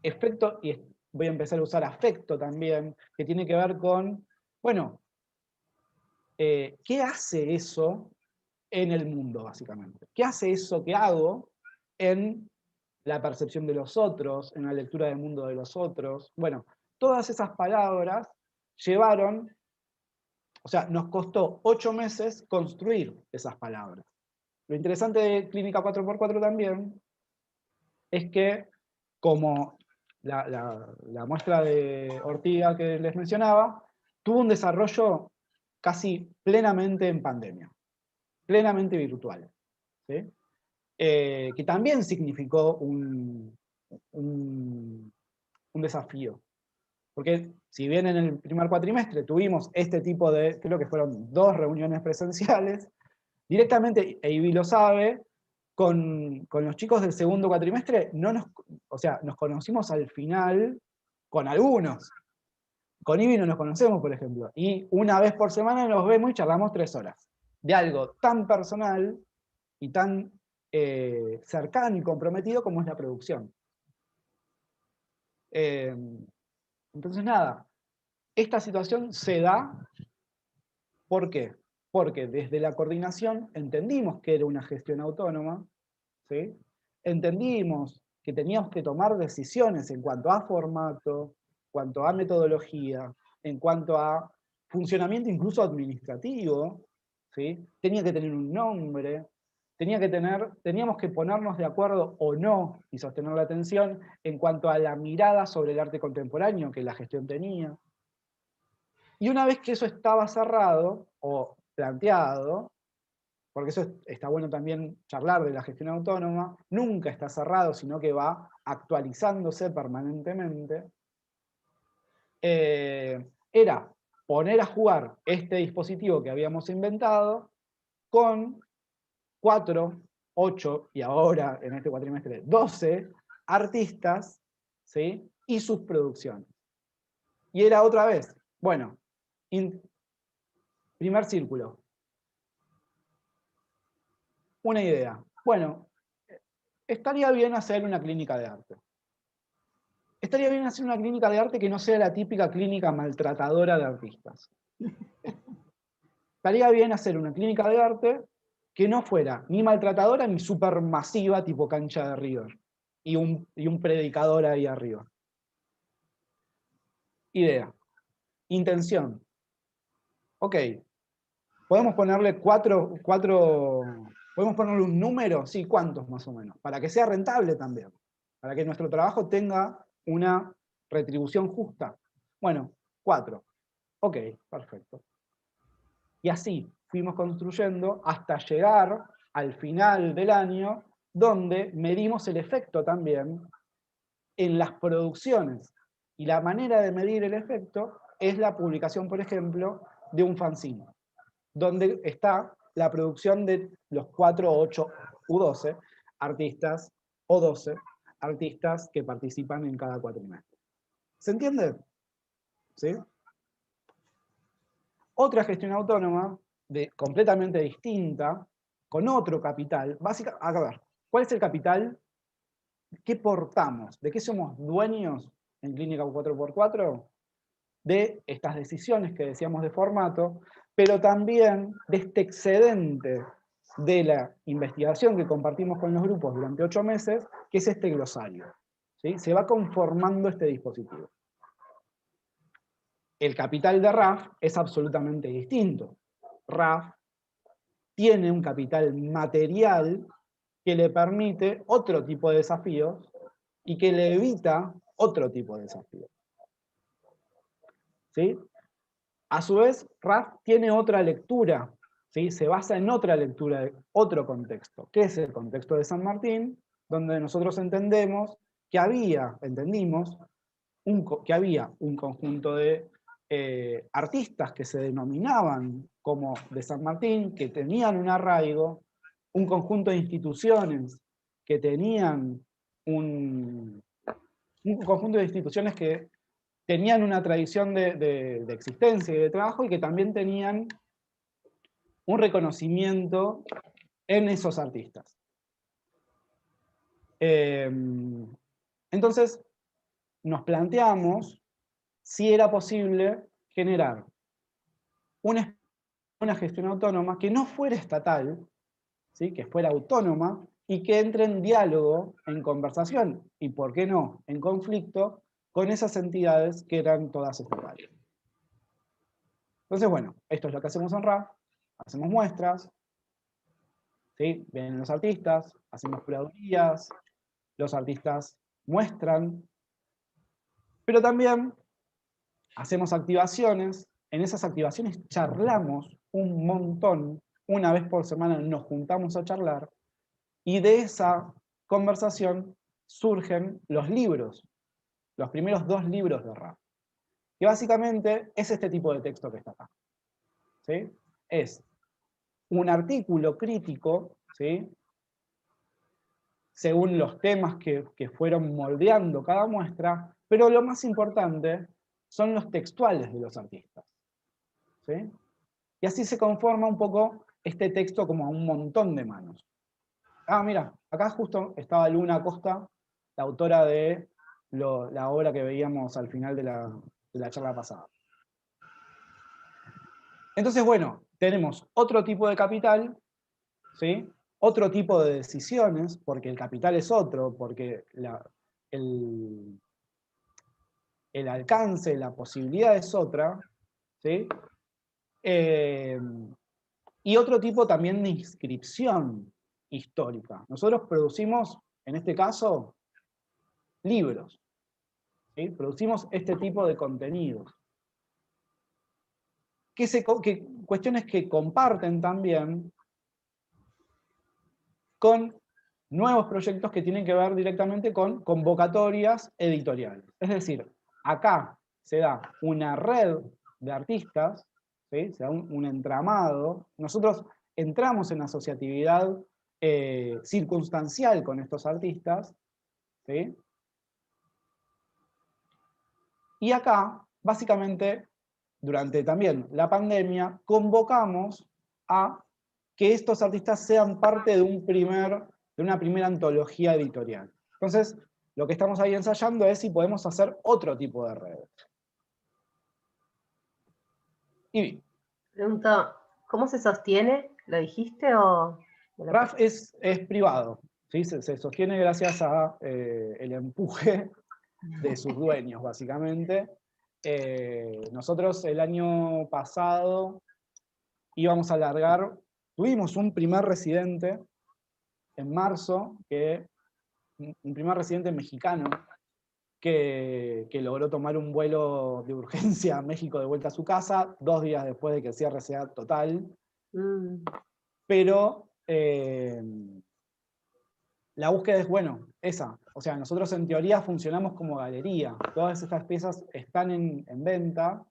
efecto, y voy a empezar a usar afecto también, que tiene que ver con, bueno, ¿qué hace eso en el mundo, básicamente? ¿Qué hace eso que hago en la percepción de los otros, en la lectura del mundo de los otros? Bueno, todas esas palabras llevaron, o sea, nos costó 8 meses construir esas palabras. Lo interesante de Clínica 4x4 también es que, como la muestra de Ortiga que les mencionaba, tuvo un desarrollo casi plenamente en pandemia, plenamente virtual. ¿Sí? Que también significó un desafío. Porque si bien en el primer cuatrimestre tuvimos este tipo de, creo que fueron 2 reuniones presenciales, directamente, e Ibi lo sabe, con los chicos del segundo cuatrimestre, o sea, nos conocimos al final con algunos. Con Ibi no nos conocemos, por ejemplo. Y una vez por semana nos vemos y charlamos 3 horas. de algo tan personal y tan cercano y comprometido como es la producción. Entonces nada, esta situación se da, ¿por qué? Porque desde la coordinación entendimos que era una gestión autónoma, ¿sí? Entendimos que teníamos que tomar decisiones en cuanto a formato, en cuanto a metodología, en cuanto a funcionamiento incluso administrativo, ¿sí? Tenía que tener un nombre, teníamos que ponernos de acuerdo o no y sostener la atención en cuanto a la mirada sobre el arte contemporáneo que la gestión tenía. Y una vez que eso estaba cerrado o planteado, porque eso está bueno también charlar de la gestión autónoma, nunca está cerrado, sino que va actualizándose permanentemente, era poner a jugar este dispositivo que habíamos inventado con 4, 8 y ahora, en este cuatrimestre, 12 artistas, ¿sí? Y sus producciones. Y era otra vez, bueno, primer círculo. Una idea. Bueno, estaría bien hacer una clínica de arte. Estaría bien hacer una clínica de arte que no sea la típica clínica maltratadora de artistas. Estaría bien hacer una clínica de arte que no fuera ni maltratadora ni supermasiva tipo cancha de River. Y un predicador ahí arriba. Idea. Intención. Ok. ¿Podemos ponerle podemos ponerle un número? Sí, ¿cuántos más o menos? Para que sea rentable también. Para que nuestro trabajo tenga una retribución justa. Bueno, 4. Ok, perfecto. Y así fuimos construyendo hasta llegar al final del año, donde medimos el efecto también en las producciones. Y la manera de medir el efecto es la publicación, por ejemplo, de un fanzine, donde está la producción de los 4, 8 u 12 artistas, o 12 artistas que participan en cada cuatrimestre. ¿Se entiende? ¿Sí? Otra gestión autónoma, completamente distinta, con otro capital, a ver, ¿cuál es el capital? ¿Qué portamos? ¿De qué somos dueños en Clínica 4x4? De estas decisiones que decíamos de formato, pero también de este excedente de la investigación que compartimos con los grupos durante 8 meses, que es este glosario. ¿Sí? Se va conformando este dispositivo. El capital de RAF es absolutamente distinto. RAF tiene un capital material que le permite otro tipo de desafíos y que le evita otro tipo de desafíos. ¿Sí? A su vez, RAF tiene otra lectura, ¿sí? Se basa en otra lectura, de otro contexto, que es el contexto de San Martín, donde nosotros entendimos que había un conjunto de artistas que se denominaban como de San Martín, que tenían un arraigo, un conjunto de instituciones que tenían un conjunto de instituciones que tenían una tradición de existencia y de trabajo y que también tenían un reconocimiento en esos artistas. Entonces, nos planteamos si era posible generar una gestión autónoma que no fuera estatal, ¿sí? Que fuera autónoma y que entre en diálogo, en conversación y, ¿por qué no?, en conflicto con esas entidades que eran todas estatales. Entonces, bueno, esto es lo que hacemos en RAF, hacemos muestras, ¿sí? Vienen los artistas, hacemos curadurías, los artistas muestran, pero también hacemos activaciones, en esas activaciones charlamos un montón, una vez por semana nos juntamos a charlar, y de esa conversación surgen los libros, los primeros 2 libros de RAF, que básicamente es este tipo de texto que está acá. ¿Sí? Es un artículo crítico, ¿sí? Según los temas que fueron moldeando cada muestra, pero lo más importante son los textuales de los artistas. ¿Sí? Y así se conforma un poco este texto como a un montón de manos. Ah, mira, acá justo estaba Luna Acosta, la autora de la obra que veíamos al final de la charla pasada. Entonces, bueno, tenemos otro tipo de capital, ¿sí? Otro tipo de decisiones, porque el capital es otro, porque el alcance, la posibilidad es otra, ¿sí? Y otro tipo también de inscripción histórica. Nosotros producimos, en este caso, libros, ¿sí? Producimos este tipo de contenidos. Cuestiones que comparten también con nuevos proyectos que tienen que ver directamente con convocatorias editoriales. Es decir, acá se da una red de artistas, ¿sí? Se da un entramado. Nosotros entramos en asociatividad circunstancial con estos artistas, ¿sí? Y acá, básicamente, durante también la pandemia, convocamos a que estos artistas sean parte de una primera antología editorial. Entonces, lo que estamos ahí ensayando es si podemos hacer otro tipo de redes. Y Pregunto, ¿cómo se sostiene? ¿Lo dijiste o...? RAF es privado, ¿sí? Se sostiene gracias a el empuje de sus dueños, básicamente. Nosotros el año pasado íbamos a largar, tuvimos un primer residente en marzo, un primer residente mexicano, que logró tomar un vuelo de urgencia a México de vuelta a su casa, 2 días después de que el cierre sea total. Pero la búsqueda es, bueno, esa. O sea, nosotros en teoría funcionamos como galería. Todas estas piezas están en venta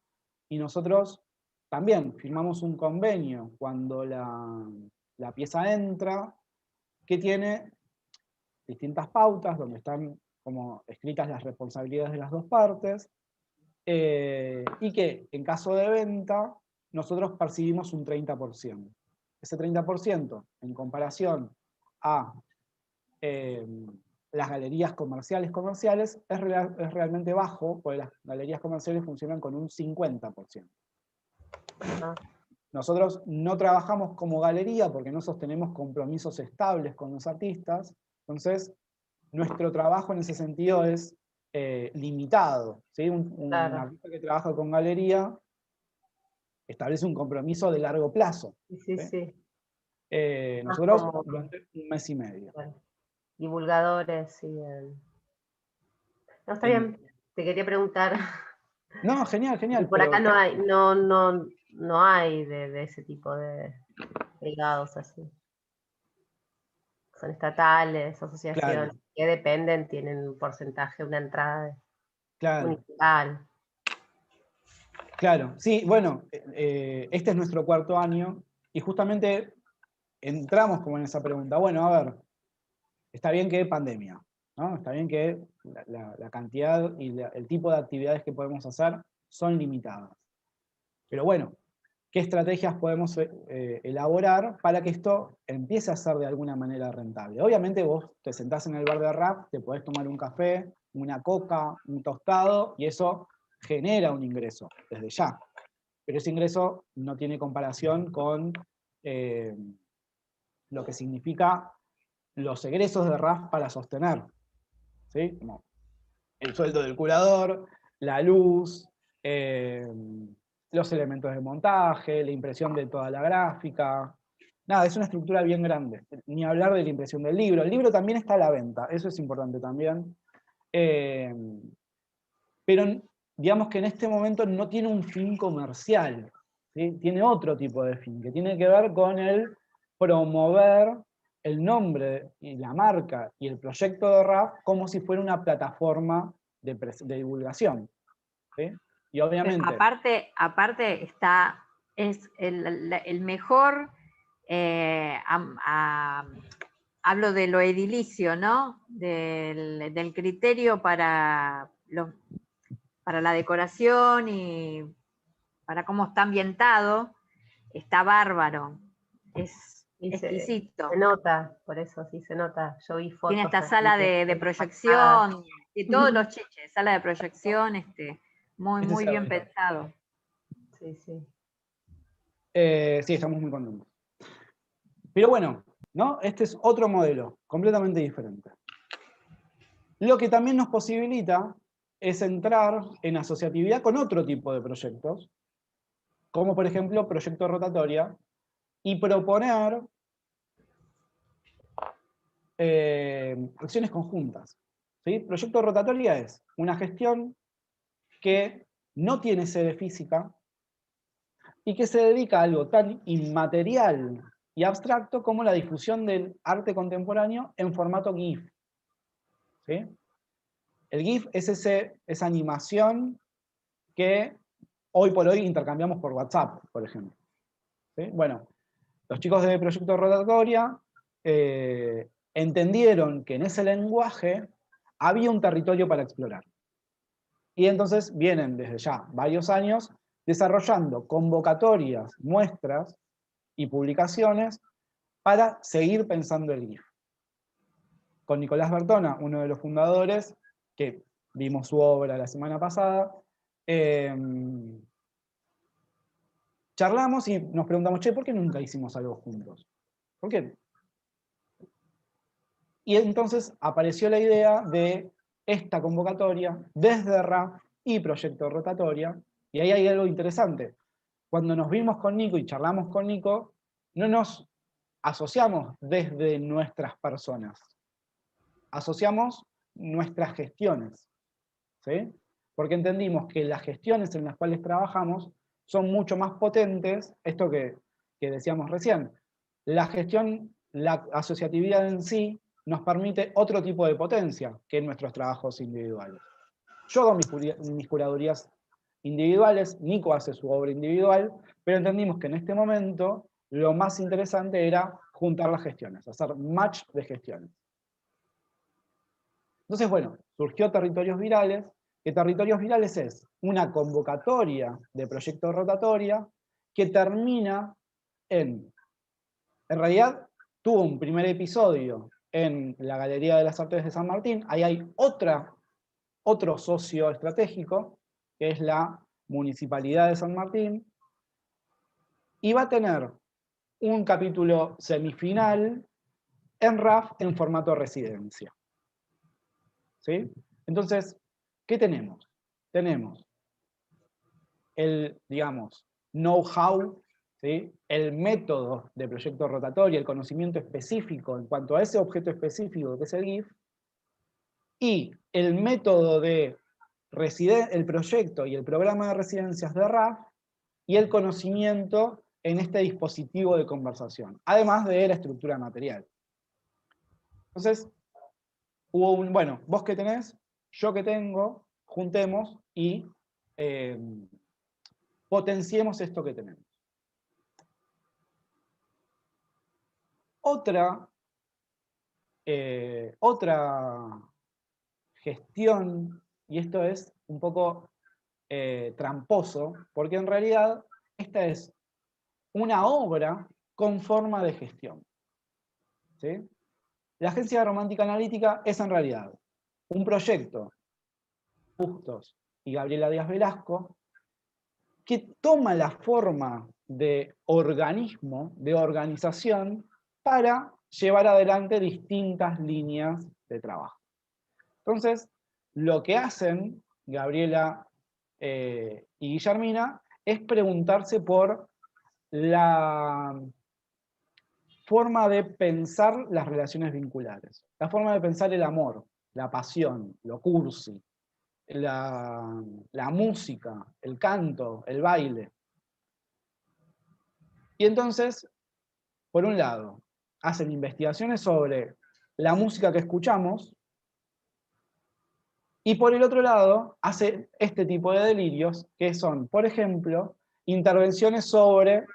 y nosotros también firmamos un convenio cuando la pieza entra, que tiene distintas pautas donde están como escritas las responsabilidades de las dos partes, y que en caso de venta nosotros percibimos un 30%. Ese 30% en comparación a las galerías comerciales es realmente bajo, porque las galerías comerciales funcionan con un 50%. Nosotros no trabajamos como galería porque no sostenemos compromisos estables con los artistas, entonces nuestro trabajo en ese sentido es limitado, ¿sí? Un artista que trabaja con galería establece un compromiso de largo plazo. Sí. Nosotros como, durante un mes y medio. Bueno, divulgadores y... No, está bien, te quería preguntar. No, genial. Y por acá no hay de ese tipo de privados así. Son estatales, asociaciones, claro, que dependen, tienen un porcentaje, una entrada claro. municipal. Claro, sí, bueno, este es nuestro 4º año y justamente entramos como en esa pregunta. Bueno, a ver, está bien que pandemia, ¿no? Está bien que la cantidad y el tipo de actividades que podemos hacer son limitadas. Pero bueno, ¿qué estrategias podemos elaborar para que esto empiece a ser de alguna manera rentable? Obviamente vos te sentás en el bar de rap, te podés tomar un café, una coca, un tostado, y eso genera un ingreso, desde ya. Pero ese ingreso no tiene comparación con lo que significa los egresos de RAF para sostener, ¿sí? Como el sueldo del curador, la luz, los elementos de montaje, la impresión de toda la gráfica. Nada, es una estructura bien grande. Ni hablar de la impresión del libro. El libro también está a la venta, eso es importante también. Pero digamos que en este momento no tiene un fin comercial, ¿sí? Tiene otro tipo de fin, que tiene que ver con el promover el nombre y la marca y el proyecto de RAF como si fuera una plataforma de divulgación, ¿sí? Y obviamente... Aparte es el mejor, hablo de lo edilicio, ¿no? Del criterio para la decoración y para cómo está ambientado, está bárbaro. Es Y exquisito. se nota, por eso sí se nota. Yo vi fotos. Tiene esta así sala que de estoy proyección, de todos los chiches, sala de proyección, muy, Este muy es el bien reto. pensado. Sí, sí. Sí, estamos muy contentos. Pero bueno, ¿no? Este es otro modelo, completamente diferente. Lo que también nos posibilita es entrar en asociatividad con otro tipo de proyectos, como por ejemplo Proyecto Rotatoria, y proponer acciones conjuntas. ¿Sí? Proyecto Rotatoria es una gestión que no tiene sede física y que se dedica a algo tan inmaterial y abstracto como la difusión del arte contemporáneo en formato GIF. ¿Sí? El GIF es esa animación que hoy por hoy intercambiamos por WhatsApp, por ejemplo. ¿Sí? Bueno, los chicos de Proyecto Rotatoria entendieron que en ese lenguaje había un territorio para explorar. Y entonces vienen desde ya varios años desarrollando convocatorias, muestras y publicaciones para seguir pensando el GIF. Con Nicolás Bertona, uno de los fundadores, que vimos su obra la semana pasada, charlamos y nos preguntamos, che, ¿por qué nunca hicimos algo juntos? ¿Por qué? Y entonces apareció la idea de esta convocatoria desde RAF y Proyecto Rotatoria, y ahí hay algo interesante. Cuando nos vimos con Nico y charlamos con Nico, no nos asociamos desde nuestras personas, asociamos nuestras gestiones, ¿sí? Porque entendimos que las gestiones en las cuales trabajamos son mucho más potentes, esto que decíamos recién. La gestión, la asociatividad en sí, nos permite otro tipo de potencia que en nuestros trabajos individuales. Yo hago mis curadurías individuales, Nico hace su obra individual, pero entendimos que en este momento lo más interesante era juntar las gestiones, hacer match de gestiones. Entonces, bueno, surgió Territorios Virales, que Territorios Virales es una convocatoria de Proyecto Rotatoria que termina en realidad tuvo un primer episodio en la Galería de las Artes de San Martín, ahí hay otro socio estratégico, que es la Municipalidad de San Martín, y va a tener un capítulo semifinal en RAF en formato residencia. ¿Sí? Entonces, ¿qué tenemos? Tenemos el, digamos, know-how, ¿sí? El método de proyecto rotatorio, el conocimiento específico en cuanto a ese objeto específico que es el GIF, y el método de el proyecto y el programa de residencias de RAF, y el conocimiento en este dispositivo de conversación, además de la estructura material. Entonces, hubo un, bueno, vos que tenés, yo que tengo, juntemos y potenciemos esto que tenemos. Otra gestión, y esto es un poco tramposo, porque en realidad esta es una obra con forma de gestión. ¿Sí? La Agencia Romántica Analítica es en realidad un proyecto Bustos y Gabriela Díaz Velasco que toma la forma de organismo, de organización, para llevar adelante distintas líneas de trabajo. Entonces, lo que hacen Gabriela y Guillermina es preguntarse por la forma de pensar las relaciones vinculares, la forma de pensar el amor, la pasión, lo cursi, la música, el canto, el baile. Y entonces, por un lado, hacen investigaciones sobre la música que escuchamos, y por el otro lado, hace este tipo de delirios, que son, por ejemplo, intervenciones sobre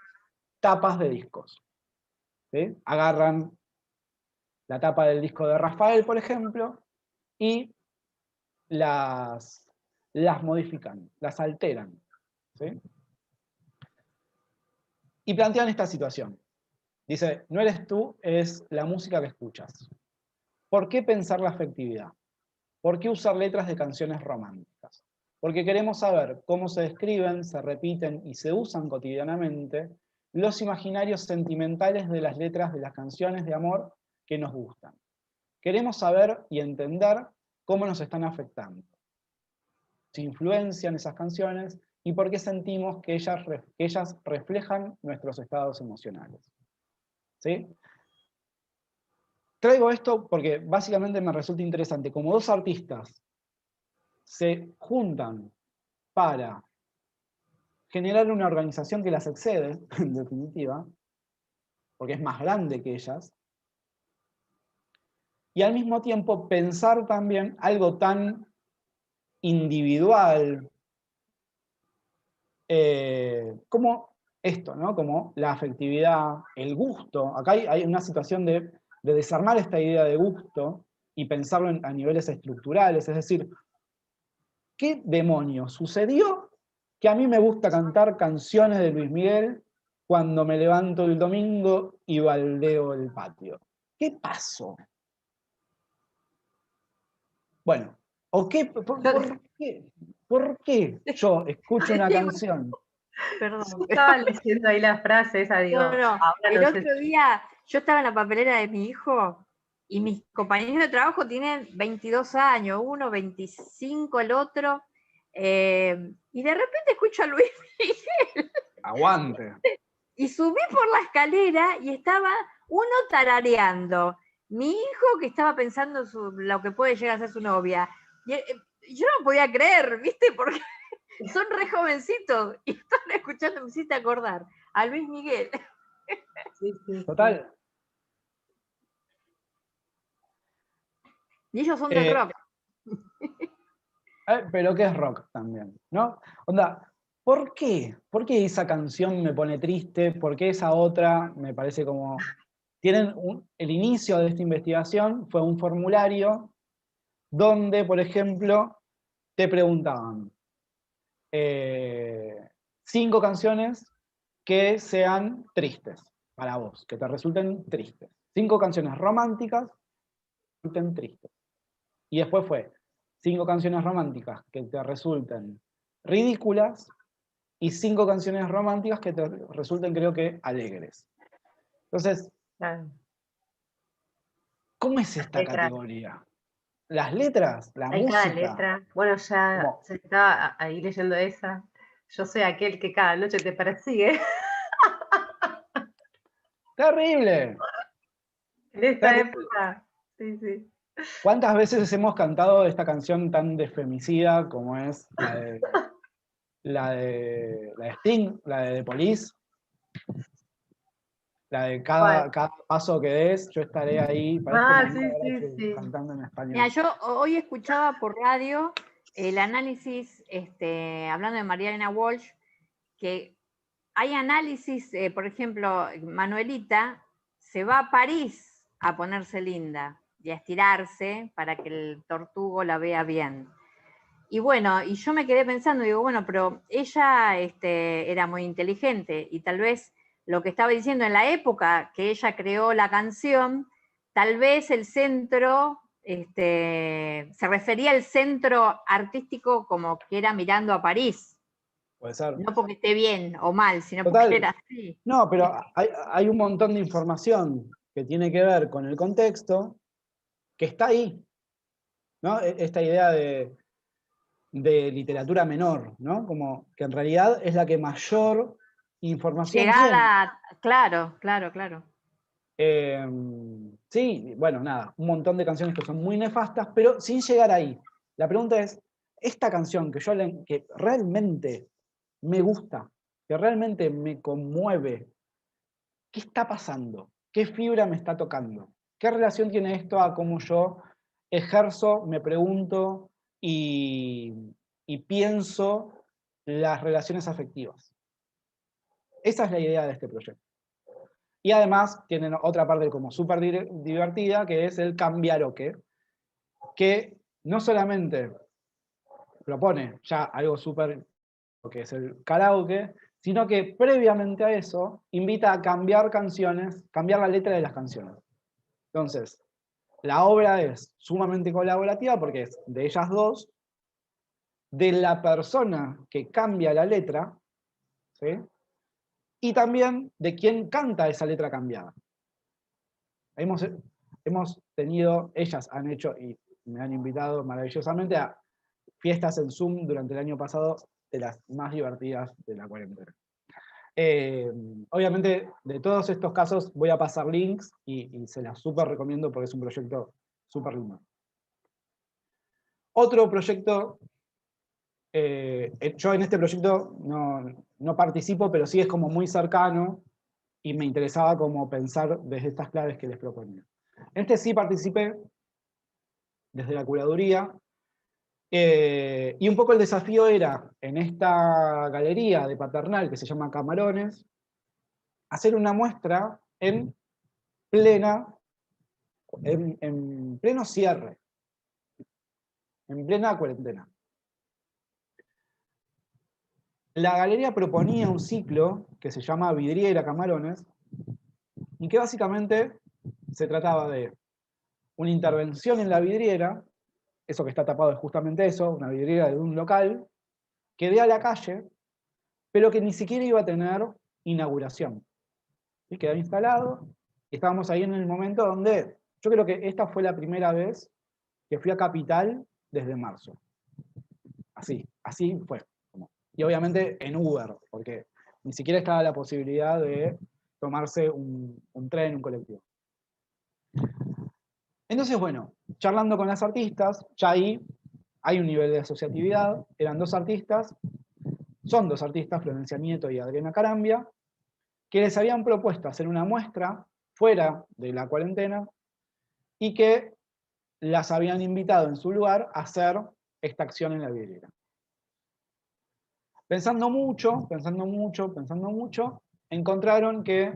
tapas de discos. ¿Sí? Agarran la tapa del disco de Rafael, por ejemplo, y las modifican, las alteran. ¿Sí? Y plantean esta situación. Dice, no eres tú, es la música que escuchas. ¿Por qué pensar la afectividad? ¿Por qué usar letras de canciones románticas? Porque queremos saber cómo se describen, se repiten y se usan cotidianamente los imaginarios sentimentales de las letras de las canciones de amor que nos gustan. Queremos saber y entender cómo nos están afectando, si influencian esas canciones y por qué sentimos que ellas reflejan nuestros estados emocionales. ¿Sí? Traigo esto porque básicamente me resulta interesante. Como dos artistas se juntan para generar una organización que las excede, en definitiva, porque es más grande que ellas, y al mismo tiempo pensar también algo tan individual como esto, ¿no? Como la afectividad, el gusto. Acá hay una situación de desarmar esta idea de gusto y pensarlo a niveles estructurales, es decir, ¿qué demonios sucedió que a mí me gusta cantar canciones de Luis Miguel cuando me levanto el domingo y baldeo el patio? ¿Qué pasó? Bueno, ¿o qué, por qué yo escucho una canción? Perdón. Estaba leyendo ahí la frase esa, digo, No, no, ahora el no sé. otro día yo estaba en la papelera de mi hijo y mis compañeros de trabajo tienen 22 años, uno 25, el otro, y de repente escucho a Luis Miguel Aguante. y subí por la escalera y estaba uno tarareando, mi hijo que estaba pensando lo que puede llegar a ser su novia. Y, yo no podía creer, ¿viste? Porque son re jovencitos y están escuchando, me hiciste acordar a Luis Miguel. Sí, sí, Total. Y ellos son del rock. Pero que es rock también, ¿no? Onda, ¿por qué? ¿Por qué esa canción me pone triste? ¿Por qué esa otra me parece como... el inicio de esta investigación fue un formulario donde, por ejemplo, te preguntaban 5 canciones que sean tristes para vos, que te resulten tristes. 5 canciones románticas que te resulten tristes. Y después fue 5 canciones románticas que te resulten ridículas y 5 canciones románticas que te resulten, creo que, alegres. Entonces, claro. ¿cómo es esta Letra. categoría? Las letras, la Hay cada música. letra. Bueno, ya Como, se estaba ahí leyendo esa. Yo soy aquel que cada noche te persigue. terrible, En esta terrible. época. Sí, sí. ¿Cuántas veces hemos cantado esta canción tan desfemicida como es la de Sting, la de The Police? La de ¿Cuál? cada paso que des, yo estaré ahí. Parezco Ah, María sí, sí, Grace sí. cantando en Mira, español. yo hoy escuchaba por radio el análisis, hablando de María Elena Walsh, que hay análisis, por ejemplo, Manuelita se va a París a ponerse linda y a estirarse para que el tortugo la vea bien. Y bueno, y yo me quedé pensando, digo, bueno, pero ella era muy inteligente y tal vez lo que estaba diciendo en la época que ella creó la canción, tal vez el centro, se refería al centro artístico como que era mirando a París, Puede ser. no porque esté bien o mal, sino porque Total. era así. No, pero hay un montón de información que tiene que ver con el contexto que está ahí, ¿no? Esta idea de literatura menor, ¿no? Como que en realidad es la que mayor información tiene. Llegada, claro, claro, claro. Sí, bueno, nada, un montón de canciones que son muy nefastas, pero sin llegar ahí. La pregunta es, esta canción que realmente me gusta, que realmente me conmueve, ¿qué está pasando? ¿Qué fibra me está tocando? ¿Qué relación tiene esto a cómo yo ejerzo, me pregunto y pienso las relaciones afectivas? Esa es la idea de este proyecto. Y además tienen otra parte como súper divertida, que es el cambiaroque, que no solamente propone ya algo súper, que es el karaoke, sino que previamente a eso invita a cambiar canciones, cambiar la letra de las canciones. Entonces, la obra es sumamente colaborativa porque es de ellas dos, de la persona que cambia la letra, ¿sí? Y también de quien canta esa letra cambiada. Hemos tenido, ellas han hecho y me han invitado maravillosamente a fiestas en Zoom durante el año pasado, de las más divertidas de la cuarentena. Obviamente, de todos estos casos voy a pasar links y se las súper recomiendo porque es un proyecto súper lindo. Otro proyecto, yo en este proyecto no participo, pero sí es como muy cercano y me interesaba como pensar desde estas claves que les proponía. En este sí participé desde la curaduría, y un poco el desafío era, en esta galería de Paternal que se llama Camarones, hacer una muestra en pleno cierre, en plena cuarentena. La galería proponía un ciclo que se llama Vidriera Camarones, y que básicamente se trataba de una intervención en la vidriera, eso que está tapado es justamente eso, una vidriera de un local, que dé a la calle, pero que ni siquiera iba a tener inauguración. ¿Sí? Quedaba instalado, y estábamos ahí en el momento donde, yo creo que esta fue la primera vez que fui a Capital desde marzo. Así fue. Y obviamente en Uber, porque ni siquiera estaba la posibilidad de tomarse un tren, un colectivo. Entonces, bueno, charlando con las artistas, ya ahí hay un nivel de asociatividad, eran dos artistas, son dos artistas, Florencia Nieto y Adriana Carambia, que les habían propuesto hacer una muestra fuera de la cuarentena y que las habían invitado en su lugar a hacer esta acción en la vidriera. Pensando mucho, encontraron que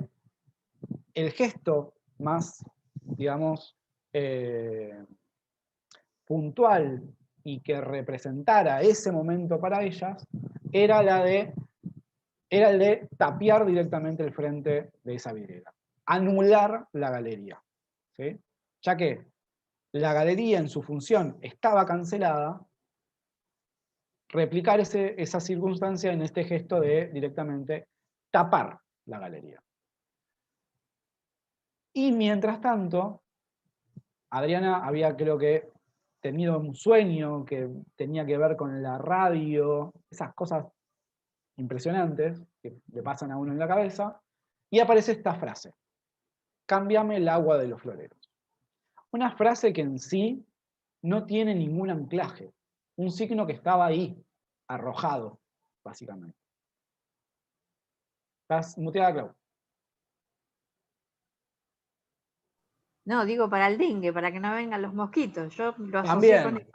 el gesto más, digamos, puntual y que representara ese momento para ellas era el de tapiar directamente el frente de esa vidriera, anular la galería, ¿sí? Ya que la galería en su función estaba cancelada, replicar esa circunstancia en este gesto de directamente tapar la galería. Y mientras tanto, Adriana había, creo que, tenido un sueño que tenía que ver con la radio, esas cosas impresionantes que le pasan a uno en la cabeza, y aparece esta frase: cámbiame el agua de los floreros. Una frase que en sí no tiene ningún anclaje, un signo que estaba ahí, arrojado, básicamente. ¿Estás muteada, Clau? No, digo para el dengue, para que no vengan los mosquitos. Yo lo asocié con eso.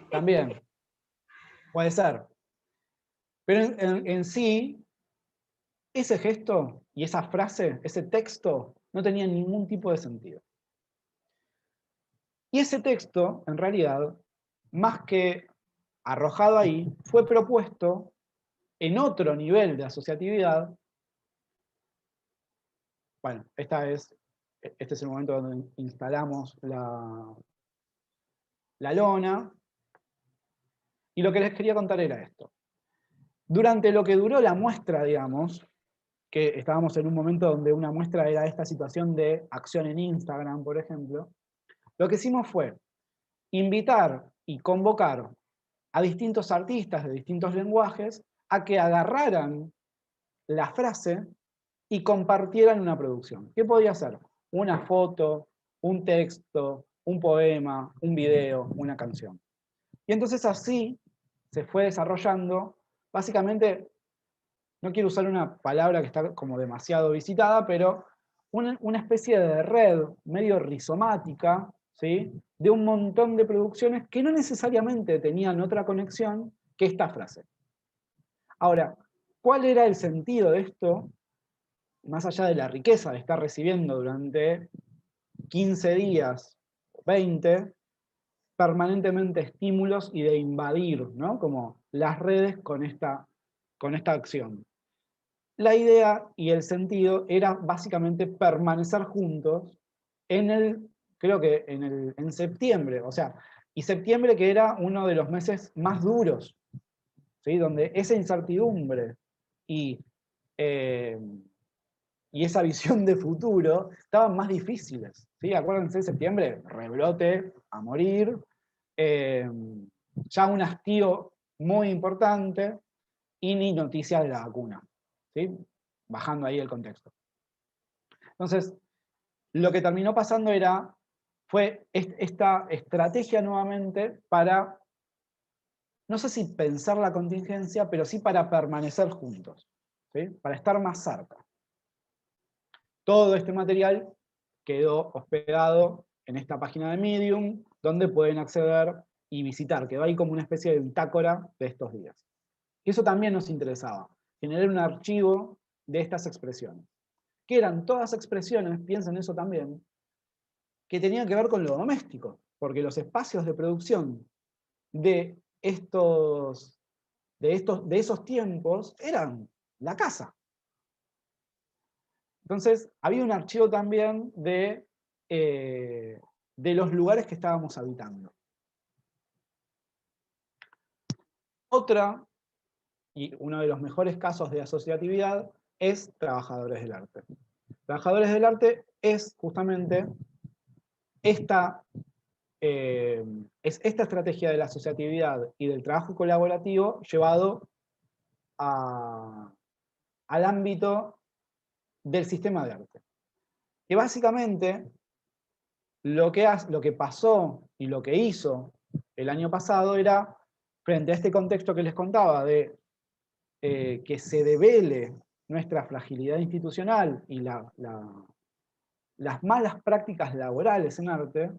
También. Puede ser. Pero en sí, ese gesto y esa frase, ese texto, no tenía ningún tipo de sentido. Y ese texto, en realidad, más que arrojado ahí, fue propuesto en otro nivel de asociatividad. Bueno, este es el momento donde instalamos la lona. Y lo que les quería contar era esto. Durante lo que duró la muestra, digamos, que estábamos en un momento donde una muestra era esta situación de acción en Instagram, por ejemplo, lo que hicimos fue invitar y convocar a distintos artistas de distintos lenguajes a que agarraran la frase y compartieran una producción. ¿Qué podía ser? Una foto, un texto, un poema, un video, una canción. Y entonces así se fue desarrollando, básicamente, no quiero usar una palabra que está como demasiado visitada, pero una especie de red medio rizomática, ¿sí? De un montón de producciones que no necesariamente tenían otra conexión que esta frase. Ahora, ¿cuál era el sentido de esto? Más allá de la riqueza de estar recibiendo durante 15 días, 20, permanentemente estímulos y de invadir, ¿no? Como las redes con esta acción. la idea y el sentido era básicamente permanecer juntos creo que en septiembre, o sea, y septiembre que era uno de los meses más duros, ¿sí? Donde esa incertidumbre y esa visión de futuro estaban más difíciles, ¿sí? Acuérdense, septiembre, rebrote a morir, ya un hastío muy importante y ni noticias de la vacuna, ¿sí? Bajando ahí el contexto. Entonces, lo que terminó pasando fue esta estrategia nuevamente para, no sé si pensar la contingencia, pero sí para permanecer juntos, ¿sí? Para estar más cerca. Todo este material quedó hospedado en esta página de Medium, donde pueden acceder y visitar. Quedó ahí como una especie de bitácora de estos días. Y eso también nos interesaba, generar un archivo de estas expresiones. Que eran todas expresiones, piensen eso también, que tenían que ver con lo doméstico, porque los espacios de producción de esos tiempos eran la casa. Entonces, había un archivo también de los lugares que estábamos habitando. Otra, y uno de los mejores casos de asociatividad, es Trabajadores del Arte. Trabajadores del Arte es justamente esta estrategia de la asociatividad y del trabajo colaborativo llevado al ámbito del sistema de arte. Que básicamente lo que pasó y lo que hizo el año pasado era, frente a este contexto que les contaba, de que se devele nuestra fragilidad institucional y las malas prácticas laborales en arte,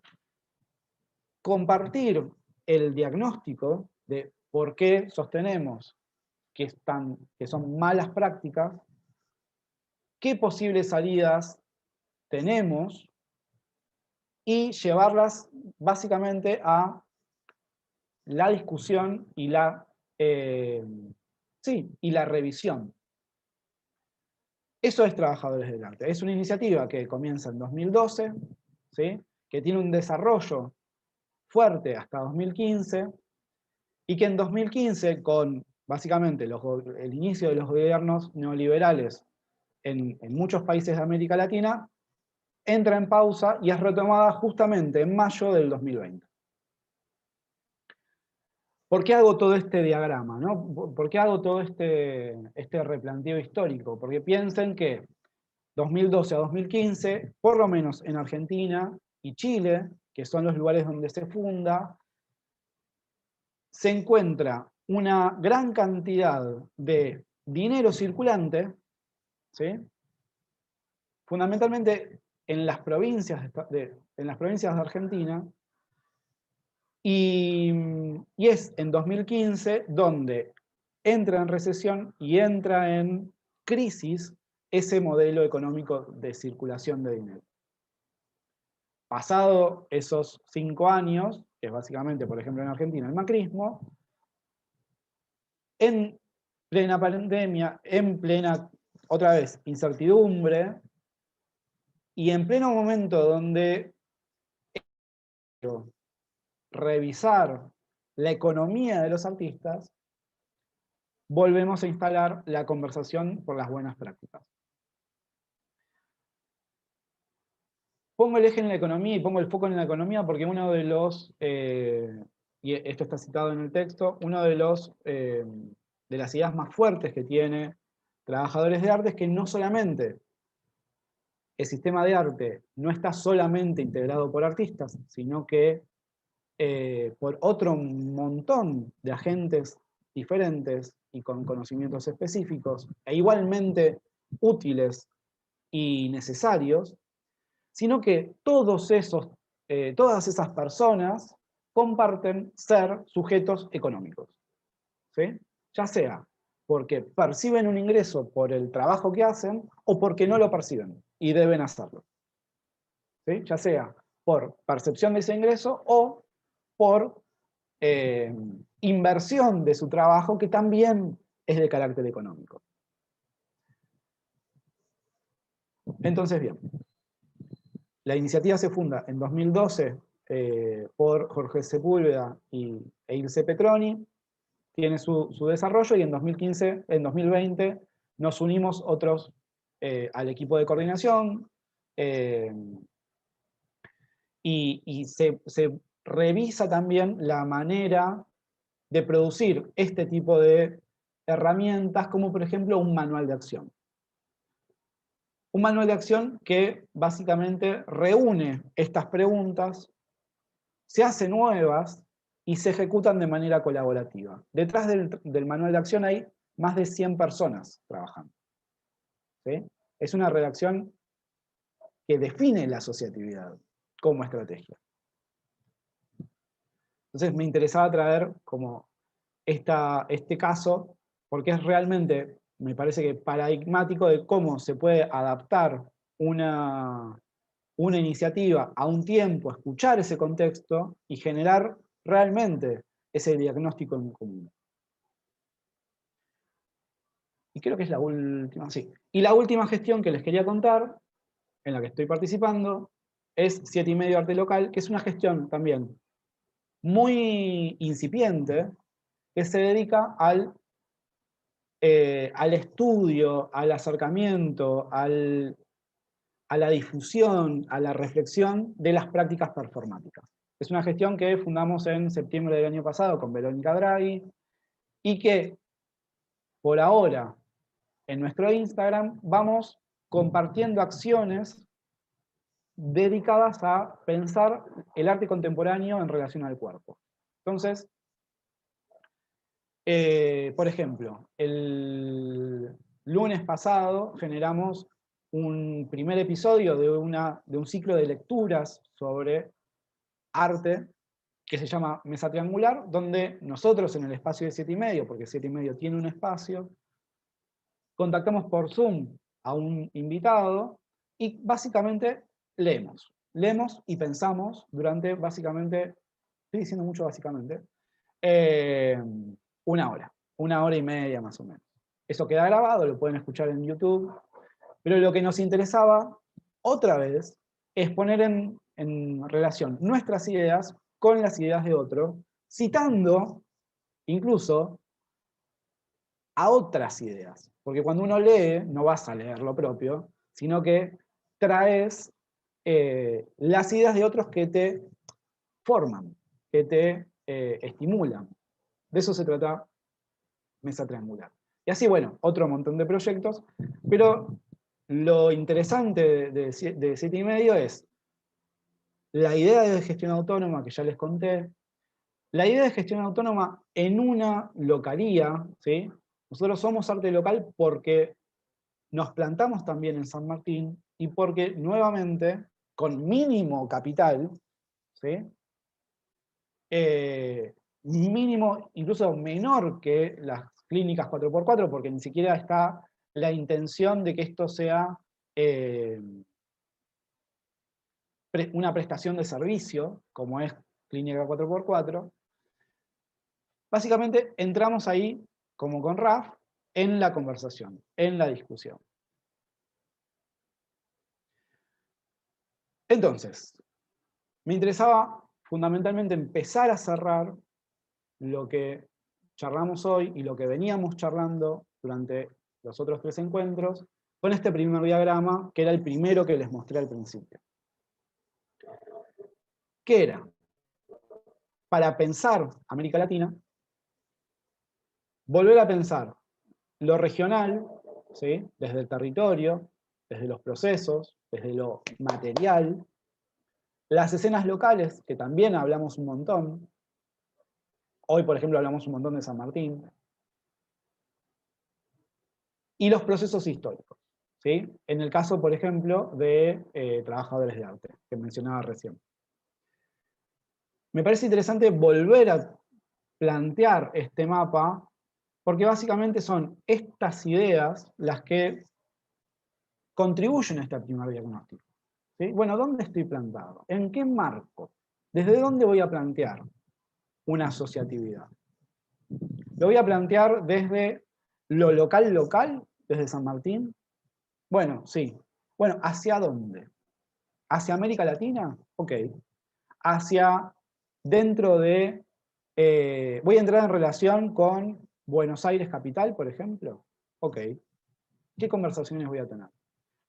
compartir el diagnóstico de por qué sostenemos que son malas prácticas, qué posibles salidas tenemos y llevarlas básicamente a la discusión y la revisión. Eso es Trabajadores del Arte. Es una iniciativa que comienza en 2012, ¿sí? Que tiene un desarrollo fuerte hasta 2015, y que en 2015, con básicamente el inicio de los gobiernos neoliberales en muchos países de América Latina, entra en pausa y es retomada justamente en mayo del 2020. ¿Por qué hago todo este diagrama, ¿no? ¿Por qué hago todo este replanteo histórico? Porque piensen que 2012 a 2015, por lo menos en Argentina y Chile, que son los lugares donde se funda, se encuentra una gran cantidad de dinero circulante, ¿sí? Fundamentalmente en las provincias de Argentina, y es en 2015 donde entra en recesión y entra en crisis ese modelo económico de circulación de dinero. Pasado esos 5 años, que es básicamente, por ejemplo, en Argentina, el macrismo, en plena pandemia, en plena, otra vez, incertidumbre, y en pleno momento donde revisar la economía de los artistas, volvemos a instalar la conversación por las buenas prácticas. Pongo el eje en la economía y pongo el foco en la economía porque uno de los, y esto está citado en el texto, uno de las ideas más fuertes que tiene Trabajadores de Arte es que no solamente el sistema de arte no está solamente integrado por artistas, sino que por otro montón de agentes diferentes y con conocimientos específicos, e igualmente útiles y necesarios, sino que todas esas personas comparten ser sujetos económicos, ¿sí? Ya sea porque perciben un ingreso por el trabajo que hacen o porque no lo perciben y deben hacerlo, ¿sí? Ya sea por percepción de ese ingreso o por inversión de su trabajo que también es de carácter económico. Entonces, bien, la iniciativa se funda en 2012 por Jorge Sepúlveda e Ilse Petroni, tiene su desarrollo, y en 2020, nos unimos otros al equipo de coordinación, y se revisa también la manera de producir este tipo de herramientas, como por ejemplo un manual de acción. Un manual de acción que básicamente reúne estas preguntas, se hace nuevas y se ejecutan de manera colaborativa. Detrás del manual de acción hay más de 100 personas trabajando. ¿Sí? Es una redacción que define la asociatividad como estrategia. Entonces me interesaba traer como este caso, porque es realmente, me parece que paradigmático de cómo se puede adaptar una iniciativa a un tiempo, escuchar ese contexto y generar realmente ese diagnóstico en común. Y creo que es la última, sí. Y la última gestión que les quería contar, en la que estoy participando, es 7,5 Arte Local, que es una gestión también muy incipiente, que se dedica al estudio, al acercamiento, a la difusión, a la reflexión de las prácticas performáticas. Es una gestión que fundamos en septiembre del año pasado con Verónica Draghi, y que por ahora en nuestro Instagram vamos compartiendo acciones dedicadas a pensar el arte contemporáneo en relación al cuerpo. Entonces, por ejemplo, el lunes pasado generamos un primer episodio de un ciclo de lecturas sobre arte que se llama Mesa Triangular, donde nosotros en el espacio de 7,5, porque 7,5 tiene un espacio, contactamos por Zoom a un invitado y básicamente leemos y pensamos durante básicamente, estoy diciendo mucho básicamente, 1 hora y media más o menos. Eso queda grabado, lo pueden escuchar en YouTube, pero lo que nos interesaba, otra vez, es poner en relación nuestras ideas con las ideas de otro, citando incluso a otras ideas. Porque cuando uno lee, no vas a leer lo propio, sino que traes las ideas de otros que te forman, que te estimulan. De eso se trata Mesa Triangular. Y así, bueno, otro montón de proyectos, pero lo interesante de 7,5 es la idea de gestión autónoma que ya les conté, la idea de gestión autónoma en una localía, ¿sí? Nosotros somos arte local porque nos plantamos también en San Martín y porque nuevamente, con mínimo capital, ¿sí? Mínimo, incluso menor que las clínicas 4x4, porque ni siquiera está la intención de que esto sea una prestación de servicio, como es clínica 4x4, básicamente entramos ahí, como con Raf, en la conversación, en la discusión. Entonces, me interesaba fundamentalmente empezar a cerrar lo que charlamos hoy y lo que veníamos charlando durante los otros 3 encuentros, con este primer diagrama, que era el primero que les mostré al principio. ¿Qué era? Para pensar América Latina, volver a pensar lo regional, ¿sí? Desde el territorio, desde los procesos, desde lo material, las escenas locales, que también hablamos un montón. Hoy, por ejemplo, hablamos un montón de San Martín. Y los procesos históricos, ¿sí? En el caso, por ejemplo, de trabajadores de arte, que mencionaba recién. Me parece interesante volver a plantear este mapa, porque básicamente son estas ideas las que contribuyen a este primer diagnóstico. ¿Sí? Bueno, ¿dónde estoy plantado? ¿En qué marco? ¿Desde dónde voy a plantear una asociatividad? ¿Lo voy a plantear desde lo local, desde San Martín? Bueno, sí. Bueno, ¿hacia dónde? ¿Hacia América Latina? Ok. Hacia dentro de... voy a entrar en relación con Buenos Aires capital, por ejemplo. Ok. ¿Qué conversaciones voy a tener?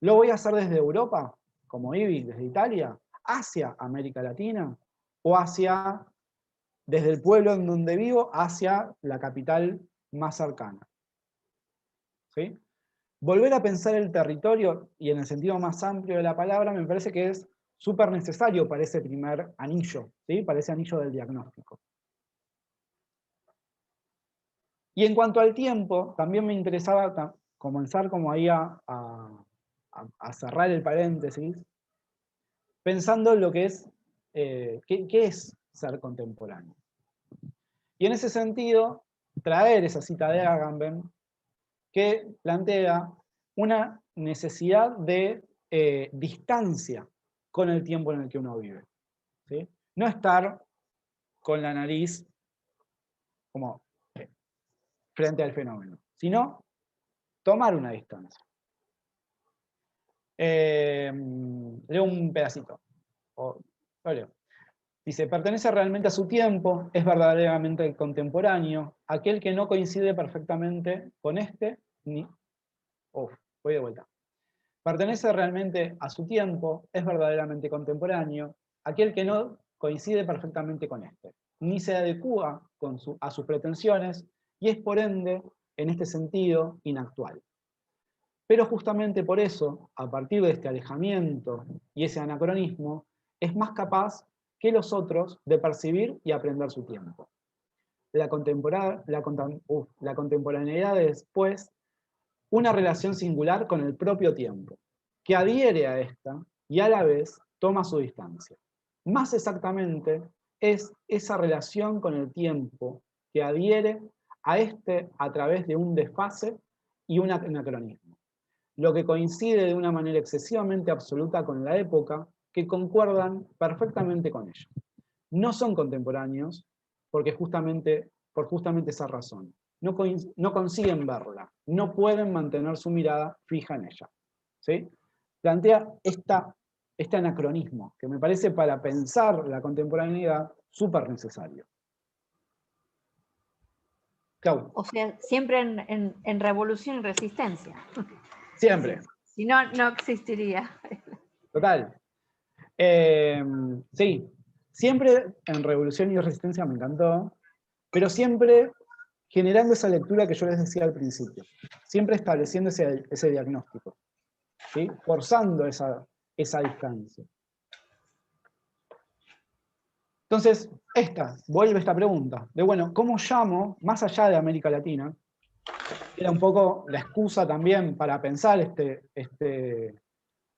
¿Lo voy a hacer desde Europa, como IBI, desde Italia, hacia América Latina? ¿O hacia, desde el pueblo en donde vivo, hacia la capital más cercana? ¿Sí? Volver a pensar el territorio, y en el sentido más amplio de la palabra, me parece que es súper necesario para ese primer anillo, ¿sí? Para ese anillo del diagnóstico. Y en cuanto al tiempo, también me interesaba comenzar como ahí a cerrar el paréntesis, pensando en lo que es, ¿qué es ser contemporáneo? Y en ese sentido, traer esa cita de Agamben, que plantea una necesidad de distancia con el tiempo en el que uno vive, ¿sí? No estar con la nariz como frente al fenómeno, sino tomar una distancia. Leo un pedacito. Lo leo. Dice, pertenece realmente a su tiempo, es verdaderamente contemporáneo, aquel que no coincide perfectamente con este, ni... voy de vuelta. Pertenece realmente a su tiempo, es verdaderamente contemporáneo, aquel que no coincide perfectamente con este, ni se adecúa a sus pretensiones, y es por ende, en este sentido, inactual. Pero justamente por eso, a partir de este alejamiento y ese anacronismo, es más capaz que los otros de percibir y aprender su tiempo. La contemporaneidad es, pues, una relación singular con el propio tiempo, que adhiere a esta y a la vez toma su distancia. Más exactamente, es esa relación con el tiempo que adhiere a este a través de un desfase y un anacronismo, lo que coincide de una manera excesivamente absoluta con la época, que concuerdan perfectamente con ella. No son contemporáneos por justamente esa razón. No consiguen verla, no pueden mantener su mirada fija en ella. ¿Sí? Plantea este anacronismo, que me parece para pensar la contemporaneidad súper necesario. Clau. O sea, siempre en revolución y resistencia. Siempre. Si no, no existiría. Total. Sí, siempre en revolución y resistencia me encantó, pero siempre generando esa lectura que yo les decía al principio, siempre estableciendo ese diagnóstico, ¿sí? Forzando esa distancia. Entonces, vuelve esta pregunta, de bueno, ¿cómo llamo, más allá de América Latina? Era un poco la excusa también para pensar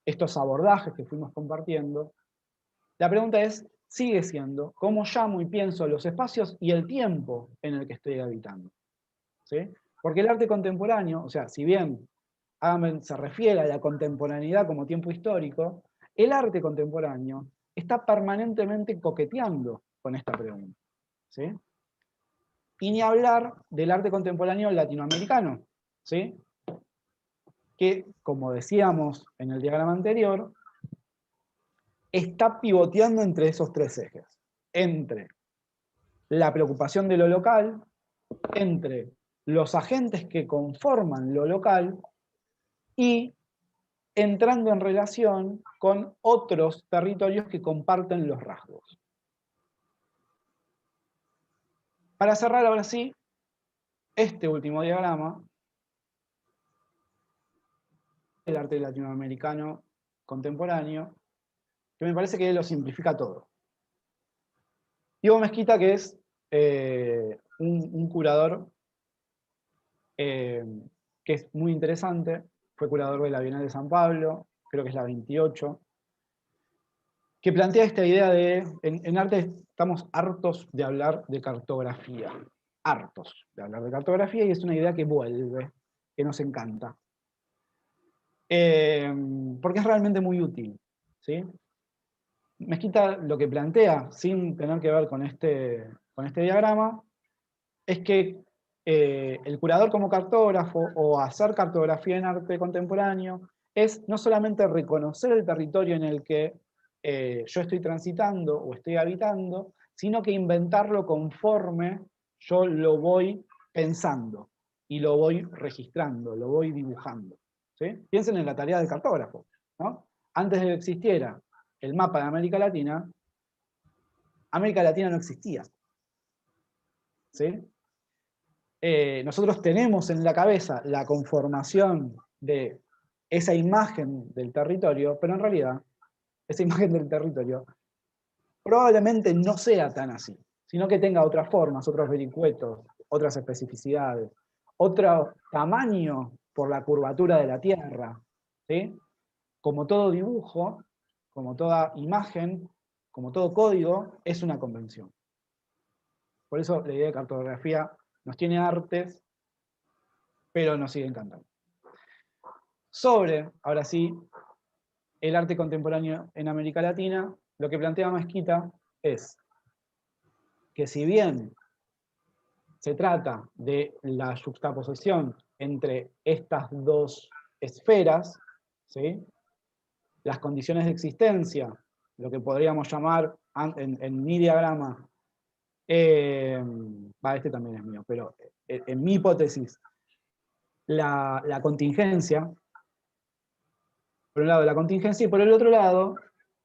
estos abordajes que fuimos compartiendo. La pregunta sigue siendo, ¿cómo llamo y pienso los espacios y el tiempo en el que estoy habitando? ¿Sí? Porque el arte contemporáneo, o sea, si bien Agamben se refiere a la contemporaneidad como tiempo histórico, el arte contemporáneo está permanentemente coqueteando con esta pregunta. ¿Sí? Y ni hablar del arte contemporáneo latinoamericano, ¿sí? Que, como decíamos en el diagrama anterior, está pivoteando entre esos tres ejes. Entre la preocupación de lo local, entre los agentes que conforman lo local y entrando en relación con otros territorios que comparten los rasgos. Para cerrar ahora sí, este último diagrama, el arte latinoamericano contemporáneo, que me parece que lo simplifica todo. Ivo Mesquita, que es un curador que es muy interesante, fue curador de la Bienal de San Pablo, creo que es la 28, que plantea esta idea de, en arte estamos hartos de hablar de cartografía, hartos de hablar de cartografía, y es una idea que vuelve, que nos encanta. Porque es realmente muy útil, ¿sí? Mesquita lo que plantea, sin tener que ver con este diagrama, es que el curador como cartógrafo, o hacer cartografía en arte contemporáneo, es no solamente reconocer el territorio en el que yo estoy transitando o estoy habitando, sino que inventarlo conforme yo lo voy pensando y lo voy registrando, lo voy dibujando. ¿Sí? Piensen en la tarea del cartógrafo, ¿no? Antes de que existiera el mapa de América Latina no existía. ¿Sí? Nosotros tenemos en la cabeza la conformación de esa imagen del territorio, pero en realidad esa imagen del territorio probablemente no sea tan así, sino que tenga otras formas, otros vericuetos, otras especificidades, otro tamaño por la curvatura de la Tierra. ¿Sí? Como todo dibujo, como toda imagen, como todo código, es una convención. Por eso la idea de cartografía nos tiene artes, pero nos sigue encantando. Sobre, ahora sí, el arte contemporáneo en América Latina, lo que plantea Mezquita es que si bien se trata de la yuxtaposición entre estas dos esferas, ¿sí? Las condiciones de existencia, lo que podríamos llamar en mi diagrama, este también es mío, pero en mi hipótesis, la contingencia, por un lado la contingencia y por el otro lado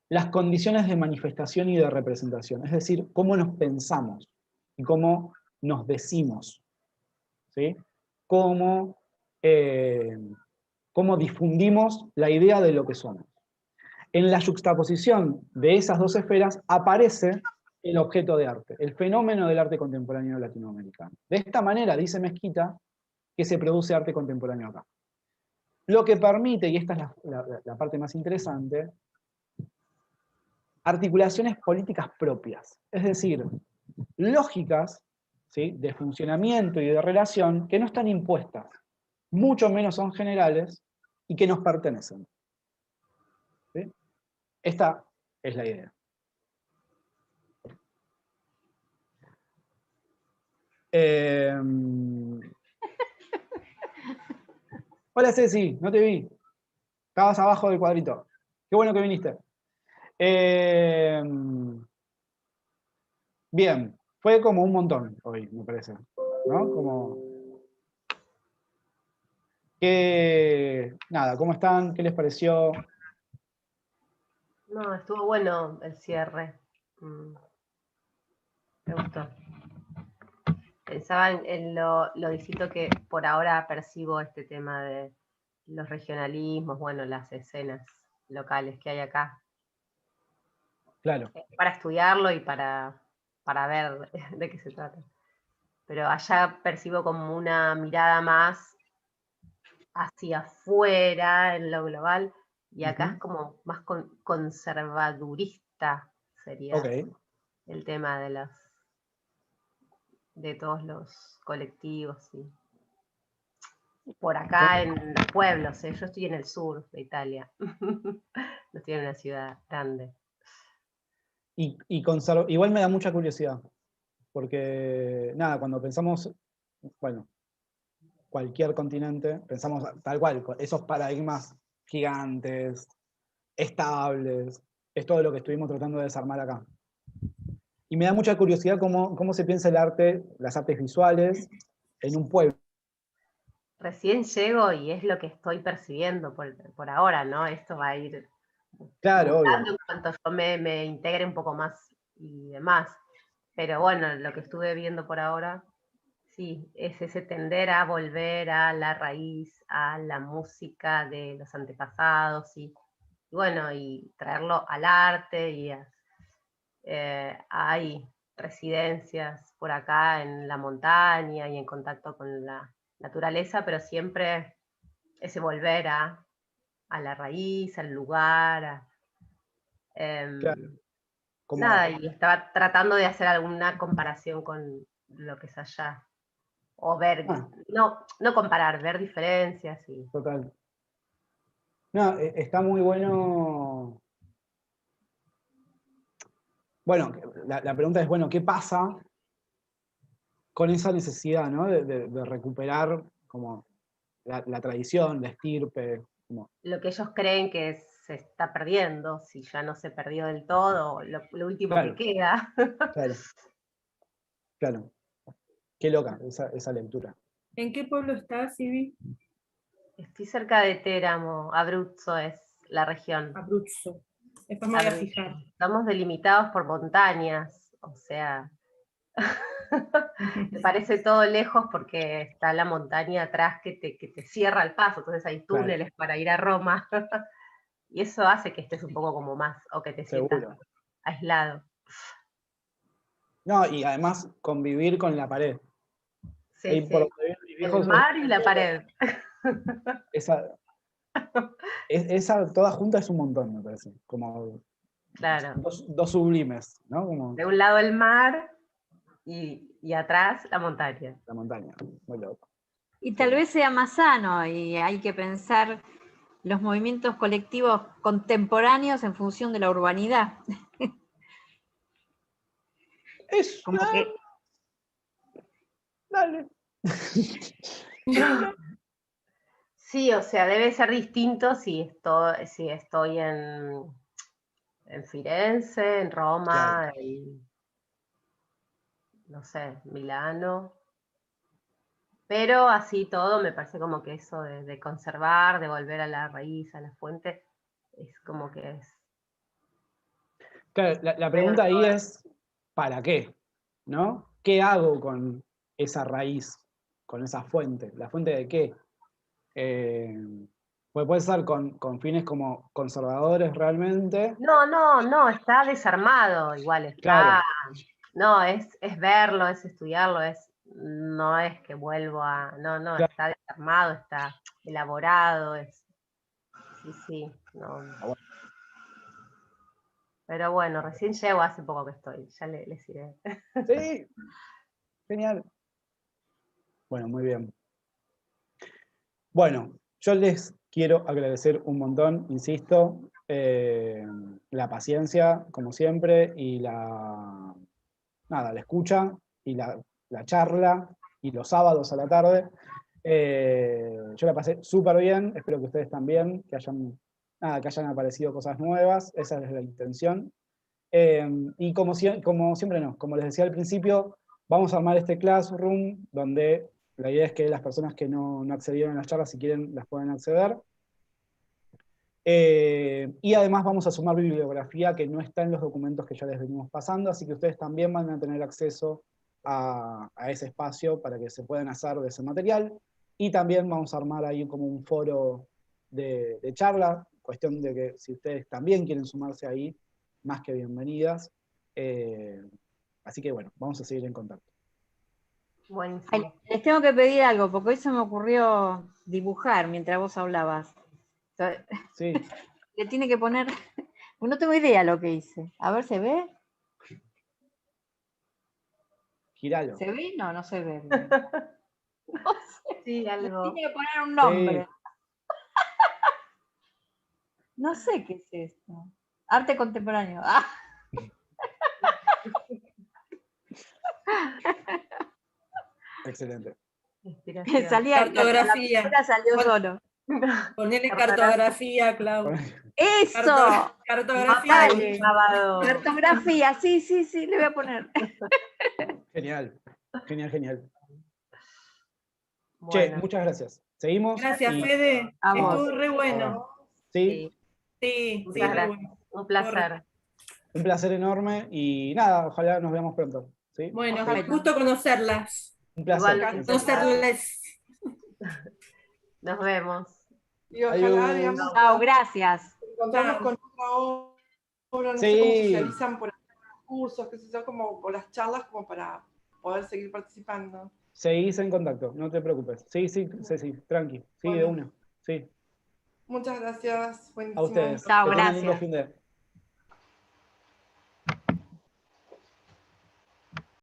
las condiciones de manifestación y de representación, es decir, cómo nos pensamos y cómo nos decimos, ¿sí? Cómo difundimos la idea de lo que somos. En la yuxtaposición de esas dos esferas aparece el objeto de arte, el fenómeno del arte contemporáneo latinoamericano. De esta manera, dice Mezquita, que se produce arte contemporáneo acá. Lo que permite, y esta es la parte más interesante, articulaciones políticas propias, es decir, lógicas, ¿sí?, de funcionamiento y de relación que no están impuestas, mucho menos son generales y que nos pertenecen. ¿Sí? Esta es la idea. Hola Ceci, no te vi. Estabas abajo del cuadrito. Qué bueno que viniste. Bien, fue como un montón hoy, me parece. ¿No? Como... nada, ¿cómo están? ¿Qué les pareció? No, estuvo bueno el cierre. Me gustó. Pensaba en lo distinto que por ahora percibo este tema de los regionalismos, bueno, las escenas locales que hay acá. Claro. Para estudiarlo y para ver de qué se trata. Pero allá percibo como una mirada más hacia afuera en lo global, y acá es como más conservadurista, sería el tema de todos los colectivos. Y por acá en los pueblos, yo estoy en el sur de Italia, no estoy en una ciudad grande. Igual me da mucha curiosidad, porque nada, cuando pensamos, bueno, cualquier continente, pensamos tal cual, esos paradigmas gigantes, estables, es todo lo que estuvimos tratando de desarmar acá. Y me da mucha curiosidad cómo se piensa el arte, las artes visuales, en un pueblo. Recién llego y es lo que estoy percibiendo por ahora, ¿no? Esto va a ir claro, mutando en cuanto yo me integre un poco más y demás. Pero bueno, lo que estuve viendo por ahora, sí, es ese tender a volver a la raíz, a la música de los antepasados, y bueno, y traerlo al arte, y hay residencias por acá en la montaña y en contacto con la naturaleza, pero siempre ese volver a la raíz, al lugar. Claro. Nada, y estaba tratando de hacer alguna comparación con lo que es allá. O ver, no comparar, ver diferencias. Total. No, está muy bueno. Bueno, la pregunta es, bueno, ¿qué pasa con esa necesidad, ¿no?, de recuperar como la tradición, la estirpe, lo que ellos creen que se está perdiendo, si ya no se perdió del todo, lo último Claro. que queda. Claro. Claro. Qué loca esa lectura. ¿En qué pueblo estás, Ibi? Estoy cerca de Teramo, Abruzzo es la región. Abruzzo. Después me voy a Abruzzo. fijar. Estamos delimitados por montañas, o sea, te parece todo lejos porque está la montaña atrás que te cierra el paso, entonces hay Claro. túneles para ir a Roma, y eso hace que estés un poco como más, o que te sientas Seguro. aislado. No, y además convivir con la pared. Sí, Ahí sí. por donde viven mis viejos, El mar y la pared. esa toda junta es un montón, me parece. Como Claro. dos sublimes, ¿no? Como De un lado el mar y atrás la montaña. la montaña. Muy loco. Y tal vez sea más sano y hay que pensar los movimientos colectivos contemporáneos en función de la urbanidad. Es, Como que dale. Sí, o sea, debe ser distinto si estoy en Firenze, en Roma, en, no sé, Milano. Pero así todo me parece como que eso de conservar, de volver a la raíz, a la fuente, es como que es. Claro, la pregunta ahí es, ¿para qué? ¿No? ¿Qué hago con esa raíz, con esa fuente? ¿La fuente de qué? Puede ser con fines como conservadores realmente. No, está desarmado, igual está. Claro. No, es verlo, es estudiarlo, no es que vuelvo a. No, Claro. está desarmado, está elaborado, sí, no. Bueno. Pero bueno, recién llego, hace poco que estoy, ya les iré. Sí, genial. Bueno, muy bien. Bueno, yo les quiero agradecer un montón, insisto, la paciencia, como siempre, y la escucha, y la charla, y los sábados a la tarde. Yo la pasé súper bien, espero que ustedes también, que hayan aparecido cosas nuevas, esa es la intención. Y como siempre no, como les decía al principio, vamos a armar este classroom donde la idea es que las personas que no accedieron a las charlas, si quieren, las pueden acceder. Y además vamos a sumar bibliografía que no está en los documentos que ya les venimos pasando, así que ustedes también van a tener acceso a ese espacio para que se puedan hacer de ese material. Y también vamos a armar ahí como un foro de charla, cuestión de que si ustedes también quieren sumarse ahí, más que bienvenidas. Así que bueno, vamos a seguir en contacto. Buenísimo. Les tengo que pedir algo, porque hoy se me ocurrió dibujar mientras vos hablabas. Sí. Le tiene que poner. No tengo idea lo que hice. A ver, ¿se ve? Giralo. ¿Se ve? No, no se ve. No sé. Sí, algo. Tiene que poner un nombre. Sí. No sé qué es esto. Arte contemporáneo. Ah. Excelente. Inspiración. Salía, Cartografía. la salió solo. Ponele cartografía, Clau. ¡Eso! Cartografía. Dale. Sábado. Cartografía, sí, le voy a poner. Genial. Genial. Bueno. Che, muchas gracias. Seguimos. Gracias, y- Fede. Vamos. Estuvo re bueno. Sí, Sí, Muchas re gracias. bueno. Un placer. un placer enorme y nada, ojalá nos veamos pronto. ¿Sí? Bueno, Perfecto. gusto conocerlas. Un placer. Igualmente. Conocerles. Nos vemos. Y ojalá, Adiós. digamos, Chao, gracias. encontrarnos Chao. con otra obra, no Sí. sé cómo socializan por los cursos, qué sé yo, como por las charlas, como para poder seguir participando. Seguís en contacto, no te preocupes. Sí, tranqui. Sí, de Bueno. una. Sí, Muchas gracias. a Buenísimo. ustedes. Chao, Que tengan lindo gracias. fin de.